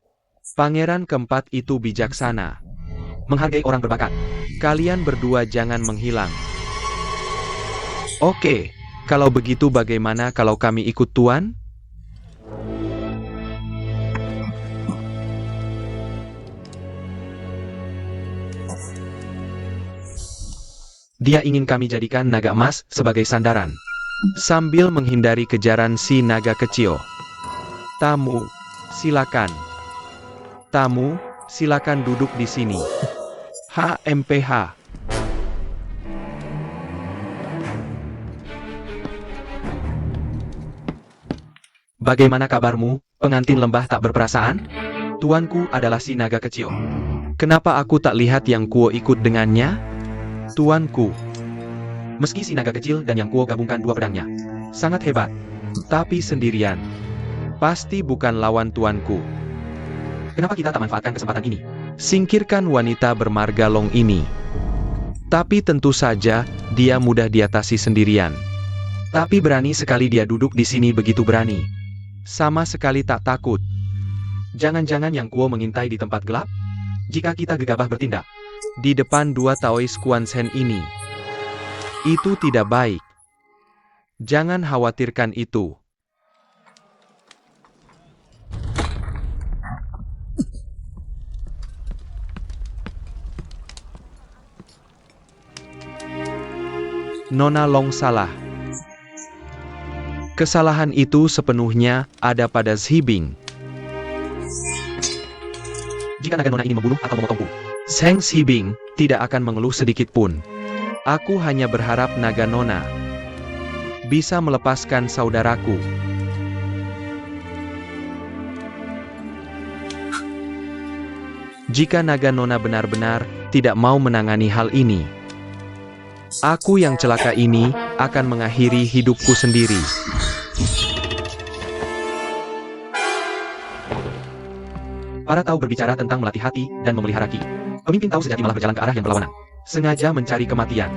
Pangeran keempat itu bijaksana. Menghargai orang berbakat. Kalian berdua jangan menghilang. Oke, kalau begitu bagaimana kalau kami ikut tuan? Dia ingin kami jadikan naga emas sebagai sandaran. Sambil menghindari kejaran si naga kecil. Tamu, silakan. Tamu, silakan duduk di sini. HMPH. Bagaimana kabarmu, pengantin lembah tak berperasaan? Tuanku adalah si naga kecil. Kenapa aku tak lihat Yang Kuo ikut dengannya? Tuanku. Meski si naga kecil dan Yang Kuo gabungkan dua pedangnya. Sangat hebat. Tapi sendirian. Pasti bukan lawan tuanku. Kenapa kita tak manfaatkan kesempatan ini? Singkirkan wanita bermarga long ini. Tapi tentu saja, dia mudah diatasi sendirian. Tapi berani sekali dia duduk di sini begitu berani. Sama sekali tak takut. Jangan-jangan Yang Kuo mengintai di tempat gelap? Jika kita gegabah bertindak di depan dua Taois Quan Shen ini, itu tidak baik. Jangan khawatirkan itu. Nona Long salah. Kesalahan itu sepenuhnya ada pada Zhibing. Jika naga nona ini membunuh atau memotongku, Zheng Zhibing tidak akan mengeluh sedikit pun. Aku hanya berharap naga nona bisa melepaskan saudaraku. Jika naga nona benar-benar tidak mau menangani hal ini, aku yang celaka ini akan mengakhiri hidupku sendiri. Para Tao berbicara tentang melatih hati dan memelihara ki. Pemimpin Tao sejati malah berjalan ke arah yang berlawanan. Sengaja mencari kematian.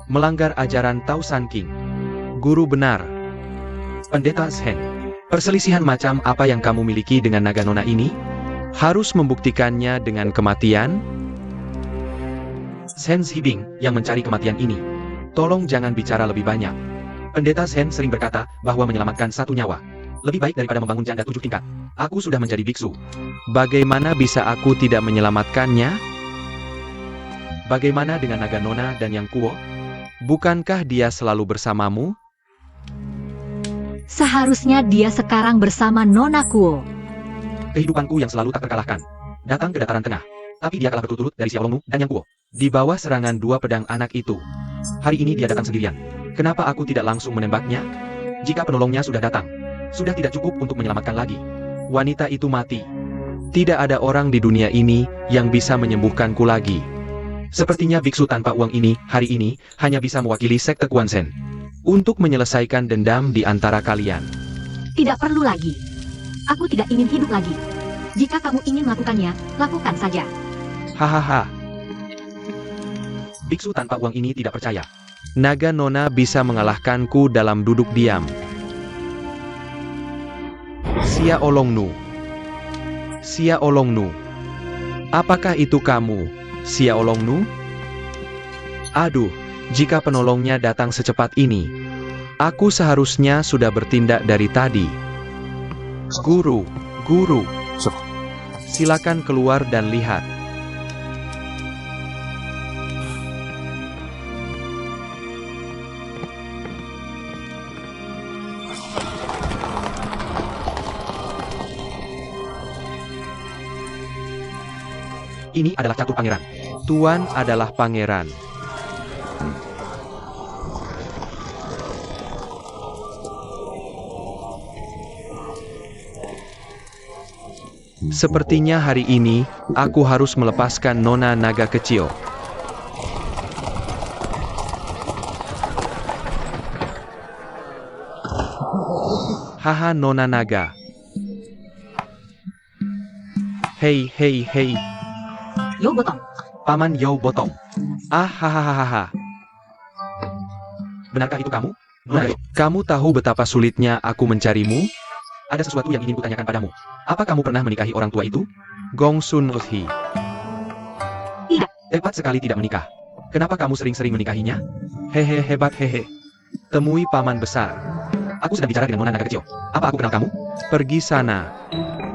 Melanggar ajaran Tao San King. Guru benar. Pendeta Zhen. Perselisihan macam apa yang kamu miliki dengan naga nona ini? Harus membuktikannya dengan kematian? Shen Zhibing yang mencari kematian ini. Tolong jangan bicara lebih banyak. Pendeta Zhen sering berkata bahwa menyelamatkan satu nyawa lebih baik daripada membangun janda 7 tingkat. Aku sudah menjadi biksu. Bagaimana bisa aku tidak menyelamatkannya? Bagaimana dengan naga nona dan Yang Kuo? Bukankah dia selalu bersamamu? Seharusnya dia sekarang bersama Nona Kuo. Kehidupanku yang selalu tak terkalahkan. Datang ke dataran tengah. Tapi dia kalah berturut-turut dari Xiaolongnu dan Yang Kuo. Di bawah serangan dua pedang anak itu. Hari ini dia datang sendirian. Kenapa aku tidak langsung menembaknya? Jika penolongnya sudah datang, sudah tidak cukup untuk menyelamatkan lagi. Wanita itu mati. Tidak ada orang di dunia ini yang bisa menyembuhkanku lagi. Sepertinya biksu tanpa uang ini, hari ini, hanya bisa mewakili sekte Kuan-Sen. Untuk menyelesaikan dendam di antara kalian. Tidak perlu lagi. Aku tidak ingin hidup lagi. Jika kamu ingin melakukannya, lakukan saja. Hahaha. Biksu tanpa uang ini tidak percaya. Naga Nona bisa mengalahkanku dalam duduk diam. Xiaolongnu. Xiaolongnu. Apakah itu kamu, Xiaolongnu? Aduh, jika penolongnya datang secepat ini, aku seharusnya sudah bertindak dari tadi. Guru, guru. Silakan keluar dan lihat. Ini adalah catur pangeran. Tuan adalah pangeran. Sepertinya hari ini, aku harus melepaskan Nona naga kecil. Haha Nona naga. Hei hei hei. Yo Botong. Paman Yo Botong. Ah hahaha. Benarkah itu kamu? Nona Yo, kamu tahu betapa sulitnya aku mencarimu? Ada sesuatu yang ingin kutanyakan padamu. Apa kamu pernah menikahi orang tua itu? Gong Sun Uthi. Tidak. Tepat sekali tidak menikah. Kenapa kamu sering-sering menikahinya? Hehe hebat hehe. Temui paman besar. Aku sedang bicara dengan Nona naga kecil. Apa aku kenal kamu? Pergi sana.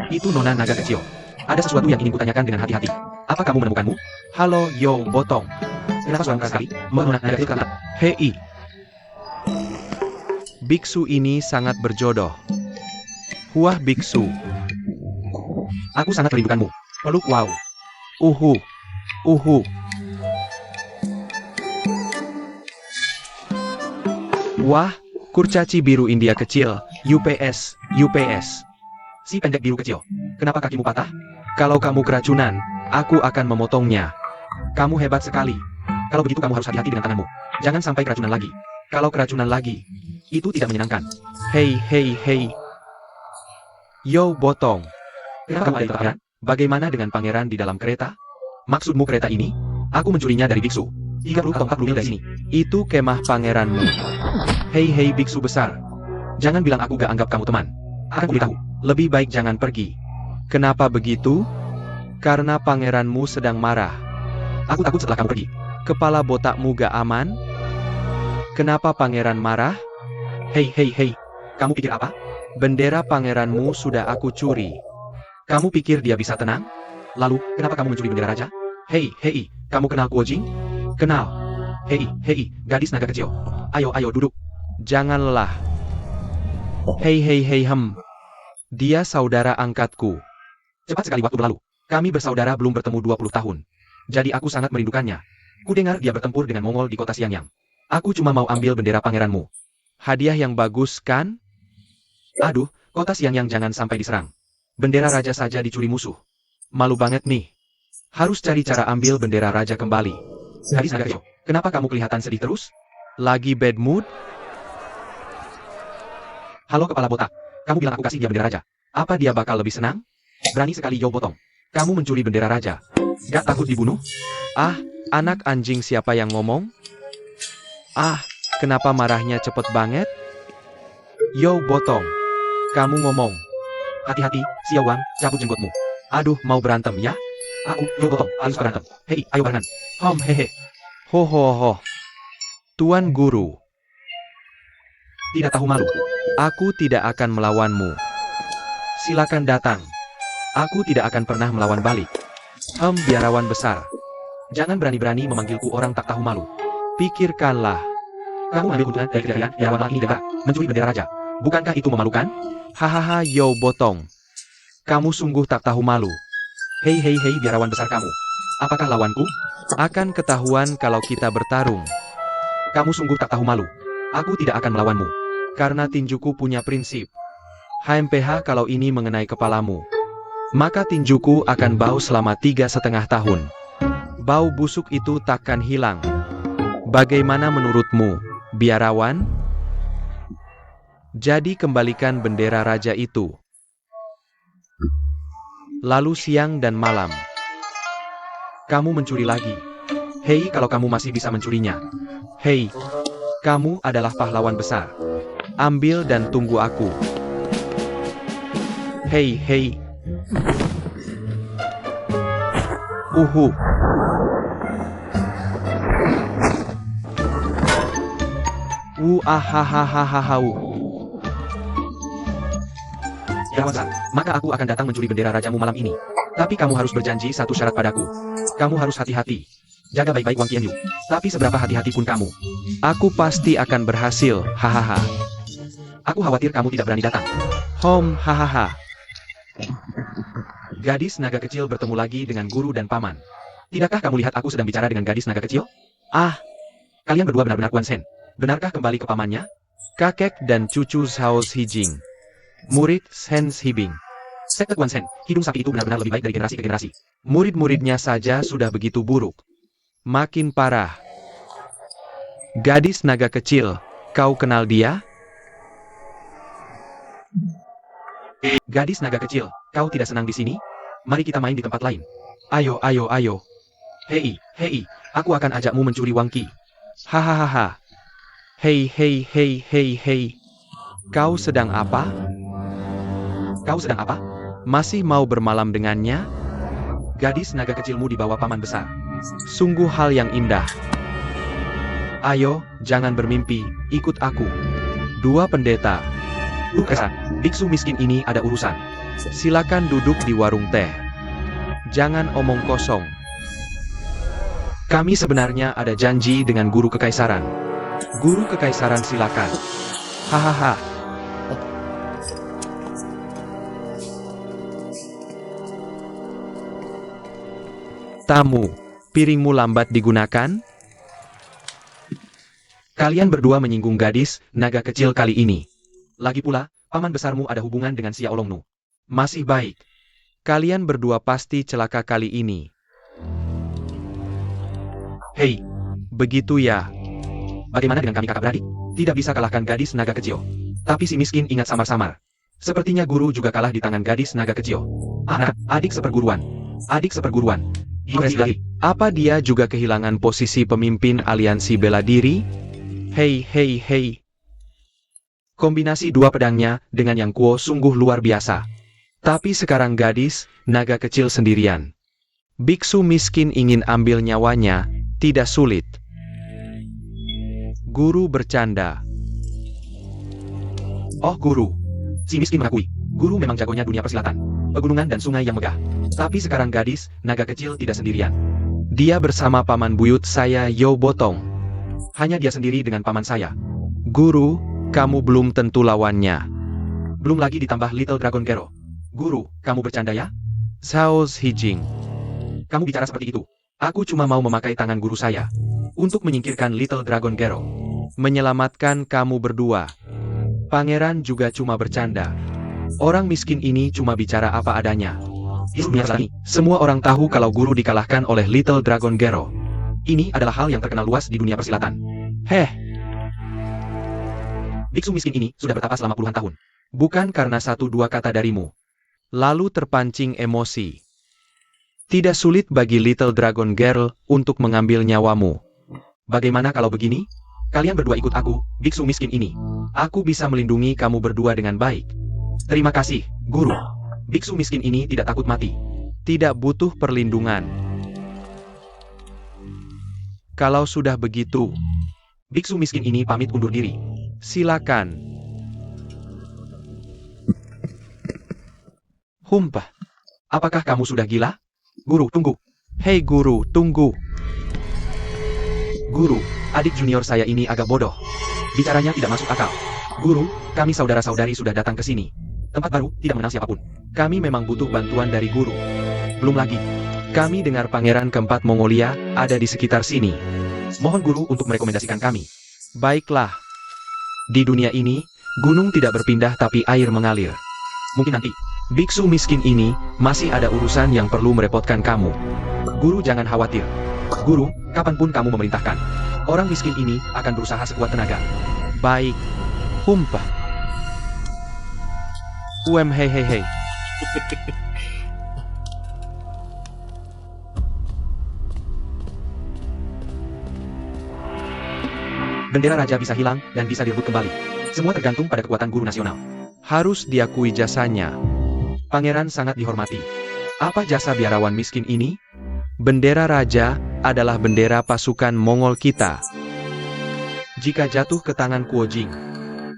Itu Nona naga kecil. Ada sesuatu yang ingin kutanyakan dengan hati-hati. Apa kamu menemukanmu? Halo Yo Botong. Kenapa suara keras sekali? Mbak Nona naga kecil karena hei. Biksu ini sangat berjodoh. Wah biksu. Aku sangat merindukanmu. Peluk wow. Uhu. Uhu. Wah, kurcaci biru India kecil. UPS. UPS. Si pendek biru kecil. Kenapa kakimu patah? Kalau kamu keracunan, aku akan memotongnya. Kamu hebat sekali. Kalau begitu kamu harus hati-hati dengan tanganmu. Jangan sampai keracunan lagi. Kalau keracunan lagi, itu tidak menyenangkan. Hei hei hei. Yo Botong. Kenapa kamu ada di pangeran? Bagaimana dengan pangeran di dalam kereta? Maksudmu kereta ini? Aku mencurinya dari biksu. 30 atau 40 mil dari sini. Itu kemah pangeranmu. Hei hei biksu besar. Jangan bilang aku gak anggap kamu teman. Akan kuberitahu. Lebih baik jangan pergi. Kenapa begitu? Karena pangeranmu sedang marah. Aku takut setelah kamu pergi. Kepala botakmu gak aman? Kenapa pangeran marah? Hei hei hei. Kamu pikir apa? Bendera pangeranmu sudah aku curi. Kamu pikir dia bisa tenang? Lalu, kenapa kamu mencuri bendera raja? Hei, hei, kamu kenal Kuo Jing? Kenal. Hei, hei, gadis naga kecil. Ayo, ayo duduk. Jangan lelah. Hei, hei, hei, Dia saudara angkatku. Cepat sekali waktu berlalu. Kami bersaudara belum bertemu 20 tahun. Jadi aku sangat merindukannya. Kudengar dia bertempur dengan Mongol di kota Xiangyang. Aku cuma mau ambil bendera pangeranmu. Hadiah yang bagus kan? Aduh, kota Xiangyang jangan sampai diserang. Bendera raja saja dicuri musuh. Malu banget nih. Harus cari cara ambil bendera raja kembali. Gadis naga kecil, kenapa kamu kelihatan sedih terus? Lagi bad mood? Halo kepala botak, kamu bilang aku kasih dia bendera raja. Apa dia bakal lebih senang? Berani sekali Yo Botong. Kamu mencuri bendera raja. Gak takut dibunuh? Ah, anak anjing siapa yang ngomong? Ah, kenapa marahnya cepet banget? Yo Botong. Kamu ngomong. Hati-hati, Xiao Wang, cabut jenggotmu. Aduh, mau berantem ya? Aku, Yo Botong, harus berantem. Hei, ayo barengan. Hehe. Ho ho ho. Tuan Guru. Tidak tahu malu. Aku tidak akan melawanmu. Silakan datang. Aku tidak akan pernah melawan balik. Biarawan besar. Jangan berani-berani memanggilku orang tak tahu malu. Pikirkanlah. Kamu mengambil keuntungan dari kejadian biarawan malang ini dan mencuri bendera raja. Bukankah itu memalukan? Hahaha, Yo Botong. Kamu sungguh tak tahu malu. Hei biarawan besar kamu. Apakah lawanku? Akan ketahuan kalau kita bertarung. Kamu sungguh tak tahu malu. Aku tidak akan melawanmu. Karena tinjuku punya prinsip. HMPH kalau ini mengenai kepalamu. Maka tinjuku akan bau selama 3,5 tahun. Bau busuk itu takkan hilang. Bagaimana menurutmu, biarawan? Jadi kembalikan bendera raja itu. Lalu siang dan malam. Kamu mencuri lagi. Hei, kalau kamu masih bisa mencurinya. Hei, kamu adalah pahlawan besar. Ambil dan tunggu aku. Hei. Uhu. Ahahahahahau. Biarawan, maka aku akan datang mencuri bendera rajamu malam ini. Tapi kamu harus berjanji satu syarat padaku. Kamu harus hati-hati. Jaga baik-baik Wang Qianyu. Tapi seberapa hati-hati pun kamu, aku pasti akan berhasil. Hahaha. Aku khawatir kamu tidak berani datang. Hahaha. Gadis naga kecil bertemu lagi dengan guru dan paman. Tidakkah kamu lihat aku sedang bicara dengan gadis naga kecil? Kalian berdua benar-benar Guan Shen. Benarkah kembali ke pamannya? Kakek dan cucu Zhao Zijing. Murid Shen Hibing. Sekte Guan Shen, hidung sapi itu benar-benar lebih baik dari generasi ke generasi. Murid-muridnya saja sudah begitu buruk. Makin parah. Gadis naga kecil, kau kenal dia? Gadis naga kecil, kau tidak senang di sini? Mari kita main di tempat lain. Ayo. Hei, aku akan ajakmu mencuri Wang Qi. Hahaha. Hei. Kau sedang apa? Masih mau bermalam dengannya? Gadis naga kecilmu dibawa paman besar. Sungguh hal yang indah. Ayo, jangan bermimpi, ikut aku. Dua pendeta. Kesan, biksu miskin ini ada urusan. Silakan duduk di warung teh. Jangan omong kosong. Kami sebenarnya ada janji dengan guru kekaisaran. Guru kekaisaran silakan. Hahaha. Tamu, piringmu lambat digunakan? Kalian berdua menyinggung gadis naga kecil kali ini. Lagi pula, paman besarmu ada hubungan dengan Xia Olongnu. Masih baik. Kalian berdua pasti celaka kali ini. Hei, begitu ya. Bagaimana dengan kami kakak beradik? Tidak bisa kalahkan gadis naga kecil. Tapi si miskin ingat samar-samar. Sepertinya guru juga kalah di tangan gadis naga kecil. Adik seperguruan. Apa dia juga kehilangan posisi pemimpin aliansi bela diri? Hei. Kombinasi dua pedangnya dengan yang Kuo sungguh luar biasa. Tapi sekarang gadis naga kecil sendirian. Biksu miskin ingin ambil nyawanya, tidak sulit. Guru bercanda. Oh guru. Si miskin mengakui, guru memang jagonya dunia persilatan, pegunungan dan sungai yang megah. Tapi sekarang gadis naga kecil tidak sendirian. Dia bersama paman buyut saya Yo Botong. Hanya dia sendiri dengan paman saya. Guru, kamu belum tentu lawannya. Belum lagi ditambah Little Dragon Gero. Guru, kamu bercanda ya? Zhao Zijing. Kamu bicara seperti itu. Aku cuma mau memakai tangan guru saya untuk menyingkirkan Little Dragon Gero. Menyelamatkan kamu berdua. Pangeran juga cuma bercanda. Orang miskin ini cuma bicara apa adanya. Semua orang tahu kalau guru dikalahkan oleh Little Dragon Gero. Ini adalah hal yang terkenal luas di dunia persilatan. Biksu miskin ini sudah bertapa selama puluhan tahun. Bukan karena 1-2 kata darimu. Lalu terpancing emosi. Tidak sulit bagi Little Dragon Girl untuk mengambil nyawamu. Bagaimana kalau begini? Kalian berdua ikut aku, biksu miskin ini. Aku bisa melindungi kamu berdua dengan baik. Terima kasih, guru. Biksu miskin ini tidak takut mati. Tidak butuh perlindungan. Kalau sudah begitu, biksu miskin ini pamit undur diri. Silakan. Humpah. Apakah kamu sudah gila? Guru, tunggu. Hei guru, tunggu. Guru, adik junior saya ini agak bodoh. Bicaranya tidak masuk akal. Guru, kami saudara-saudari sudah datang ke sini. Tempat baru, tidak mengenal siapapun. Kami memang butuh bantuan dari guru. Belum lagi, kami dengar pangeran keempat Mongolia ada di sekitar sini. Mohon guru untuk merekomendasikan kami. Baiklah. Di dunia ini, gunung tidak berpindah tapi air mengalir. Mungkin nanti, biksu miskin ini masih ada urusan yang perlu merepotkan kamu. Guru jangan khawatir. Guru, kapanpun kamu memerintahkan, orang miskin ini akan berusaha sekuat tenaga. Baik. Humpah. Hei hei hei. Bendera raja bisa hilang dan bisa direbut kembali. Semua tergantung pada kekuatan guru nasional. Harus diakui jasanya. Pangeran sangat dihormati. Apa jasa biarawan miskin ini? Bendera raja adalah bendera pasukan Mongol kita. Jika jatuh ke tangan Kuo Jing,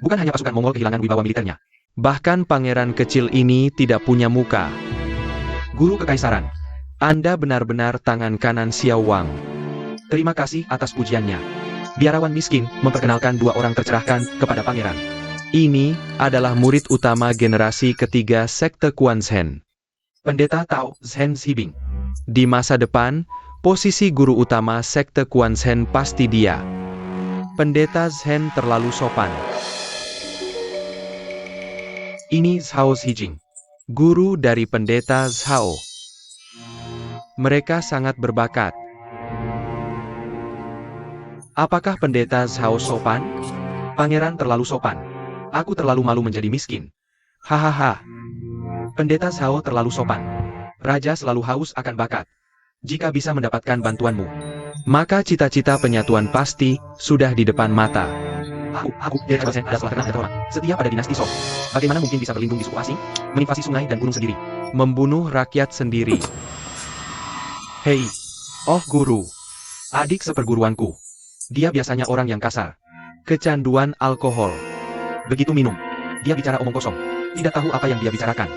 bukan hanya pasukan Mongol kehilangan wibawa militernya. Bahkan pangeran kecil ini tidak punya muka. Guru Kekaisaran, Anda benar-benar tangan kanan Xiao Wang. Terima kasih atas pujiannya. Biarawan miskin memperkenalkan dua orang tercerahkan kepada pangeran. Ini adalah murid utama generasi ketiga sekte Quan Shen. Pendeta Tao Zhen Xibing. Di masa depan, posisi guru utama sekte Quan Shen pasti dia. Pendeta Zhen terlalu sopan. Ini Zhao Xijing, guru dari pendeta Zhao. Mereka sangat berbakat. Apakah pendeta Zhao sopan? Pangeran terlalu sopan. Aku terlalu malu menjadi miskin. Hahaha. Pendeta Zhao terlalu sopan. Raja selalu haus akan bakat. Jika bisa mendapatkan bantuanmu, maka cita-cita penyatuan pasti sudah di depan mata. Aku, Pendeta Quan Shen adalah terkenal dan terhormat. Setiap ada dinasti Song. Bagaimana mungkin bisa berlindung di suku asing, menginvasi sungai dan gunung sendiri, membunuh rakyat sendiri? Hei, oh guru, adik seperguruanku. Dia biasanya orang yang kasar, kecanduan alkohol. Begitu minum, dia bicara omong kosong, tidak tahu apa yang dia bicarakan.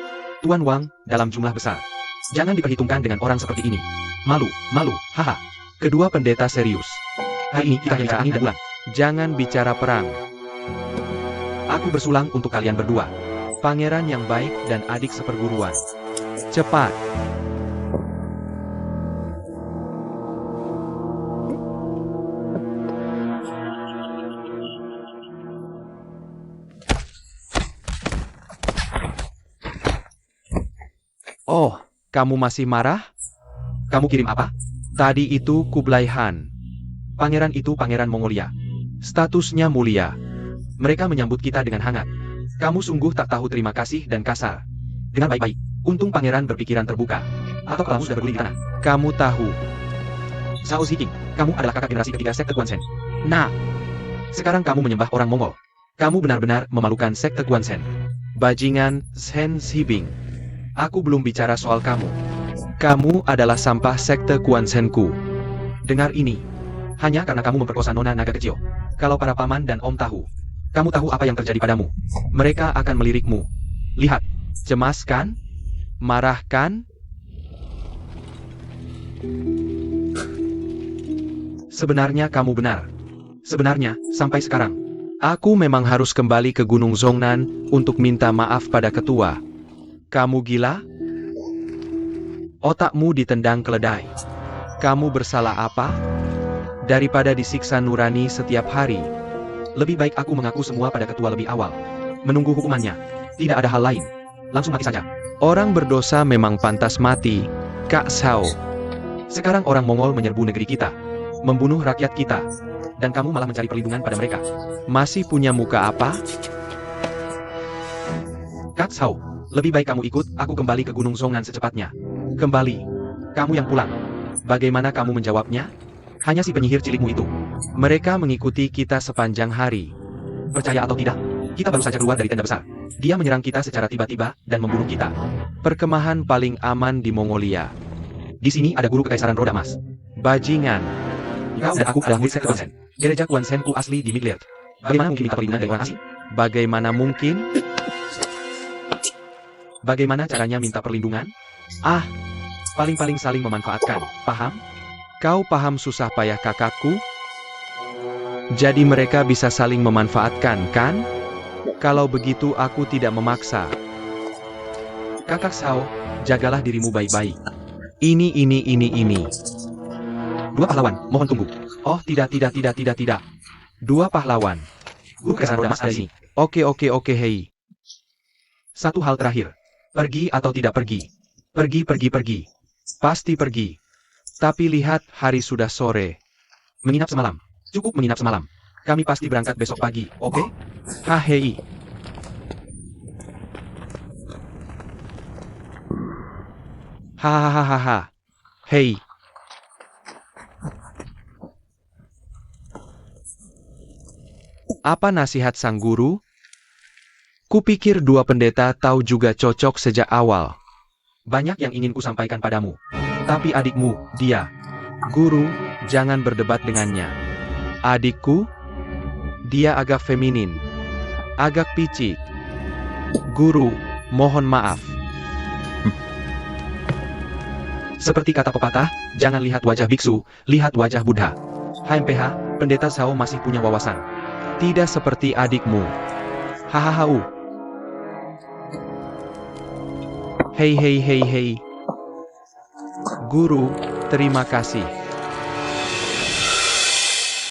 Tuan Wang, dalam jumlah besar. Jangan diperhitungkan dengan orang seperti ini. Malu, haha. Kedua pendeta serius. Hari ini kita hanya bicara angin dan bulan. Jangan bicara perang. Aku bersulang untuk kalian berdua. Pangeran yang baik dan adik seperguruan. Cepat. Oh, kamu masih marah? Kamu kirim apa? Tadi itu Kublai Han. Pangeran itu pangeran Mongolia. Statusnya mulia. Mereka menyambut kita dengan hangat. Kamu sungguh tak tahu terima kasih dan kasar. Dengar baik-baik. Untung pangeran berpikiran terbuka. Atau kamu sudah berguling di tanah. Kamu tahu. Zhao Ziqing, kamu adalah kakak generasi ketiga sekte Quan Shen. Nah, sekarang kamu menyembah orang Mongol. Kamu benar-benar memalukan sekte Quan Shen. Bajingan Zhen Xibing. Aku belum bicara soal kamu. Kamu adalah sampah sekte Quan Shen-ku. Dengar ini. Hanya karena kamu memperkosa nona naga kecil. Kalau para paman dan om tahu, kamu tahu apa yang terjadi padamu. Mereka akan melirikmu. Lihat, cemas kan? Marah kan? Sebenarnya kamu benar. Sebenarnya, sampai sekarang, aku memang harus kembali ke Gunung Zhongnan untuk minta maaf pada ketua. Kamu gila? Otakmu ditendang keledai. Kamu bersalah apa? Daripada disiksa nurani setiap hari, lebih baik aku mengaku semua pada ketua lebih awal. Menunggu hukumannya. Tidak ada hal lain. Langsung mati saja. Orang berdosa memang pantas mati, Kak Zhao. Sekarang orang Mongol menyerbu negeri kita, membunuh rakyat kita, dan kamu malah mencari perlindungan pada mereka. Masih punya muka apa? Kak Zhao, lebih baik kamu ikut aku kembali ke Gunung Zhongnan secepatnya. Kembali. Kamu yang pulang. Bagaimana kamu menjawabnya? Hanya si penyihir cilikmu itu. Mereka mengikuti kita sepanjang hari. Percaya atau tidak, kita baru saja keluar dari tenda besar. Dia menyerang kita secara tiba-tiba dan membunuh kita. Perkemahan paling aman di Mongolia. Di sini ada guru kekaisaran roda emas. Bajingan. Kau dan aku adalah murid sekte Quan Shen. Gereja Quan Shen ku asli di Midliard. Bagaimana mungkin minta perlindungan dari orang asing? Bagaimana mungkin? Bagaimana caranya minta perlindungan? Ah, paling-paling saling memanfaatkan, paham? Kau paham susah payah kakakku? Jadi mereka bisa saling memanfaatkan, kan? Kalau begitu aku tidak memaksa. Kakak Sao, jagalah dirimu baik-baik. Ini. Dua pahlawan, mohon tunggu. Oh, tidak. Dua pahlawan. Guru kesan roda emas ada di sini. Oke, hei. Satu hal terakhir. Pergi atau tidak pergi? Pergi. Pasti pergi. Tapi lihat, hari sudah sore. Menginap semalam. Cukup menginap semalam. Kami pasti berangkat besok pagi, oke? Hei. Hahaha. Hei. Apa nasihat sang guru? Kupikir dua pendeta tahu juga cocok sejak awal. Banyak yang ingin kusampaikan padamu. Tapi adikmu, dia. Guru, jangan berdebat dengannya. Adikku? Dia agak feminin. Agak picik. Guru, mohon maaf. Seperti kata pepatah, jangan lihat wajah biksu, lihat wajah Buddha. HMPH, pendeta Sao masih punya wawasan. Tidak seperti adikmu. Hahaha. Hei. Guru, terima kasih.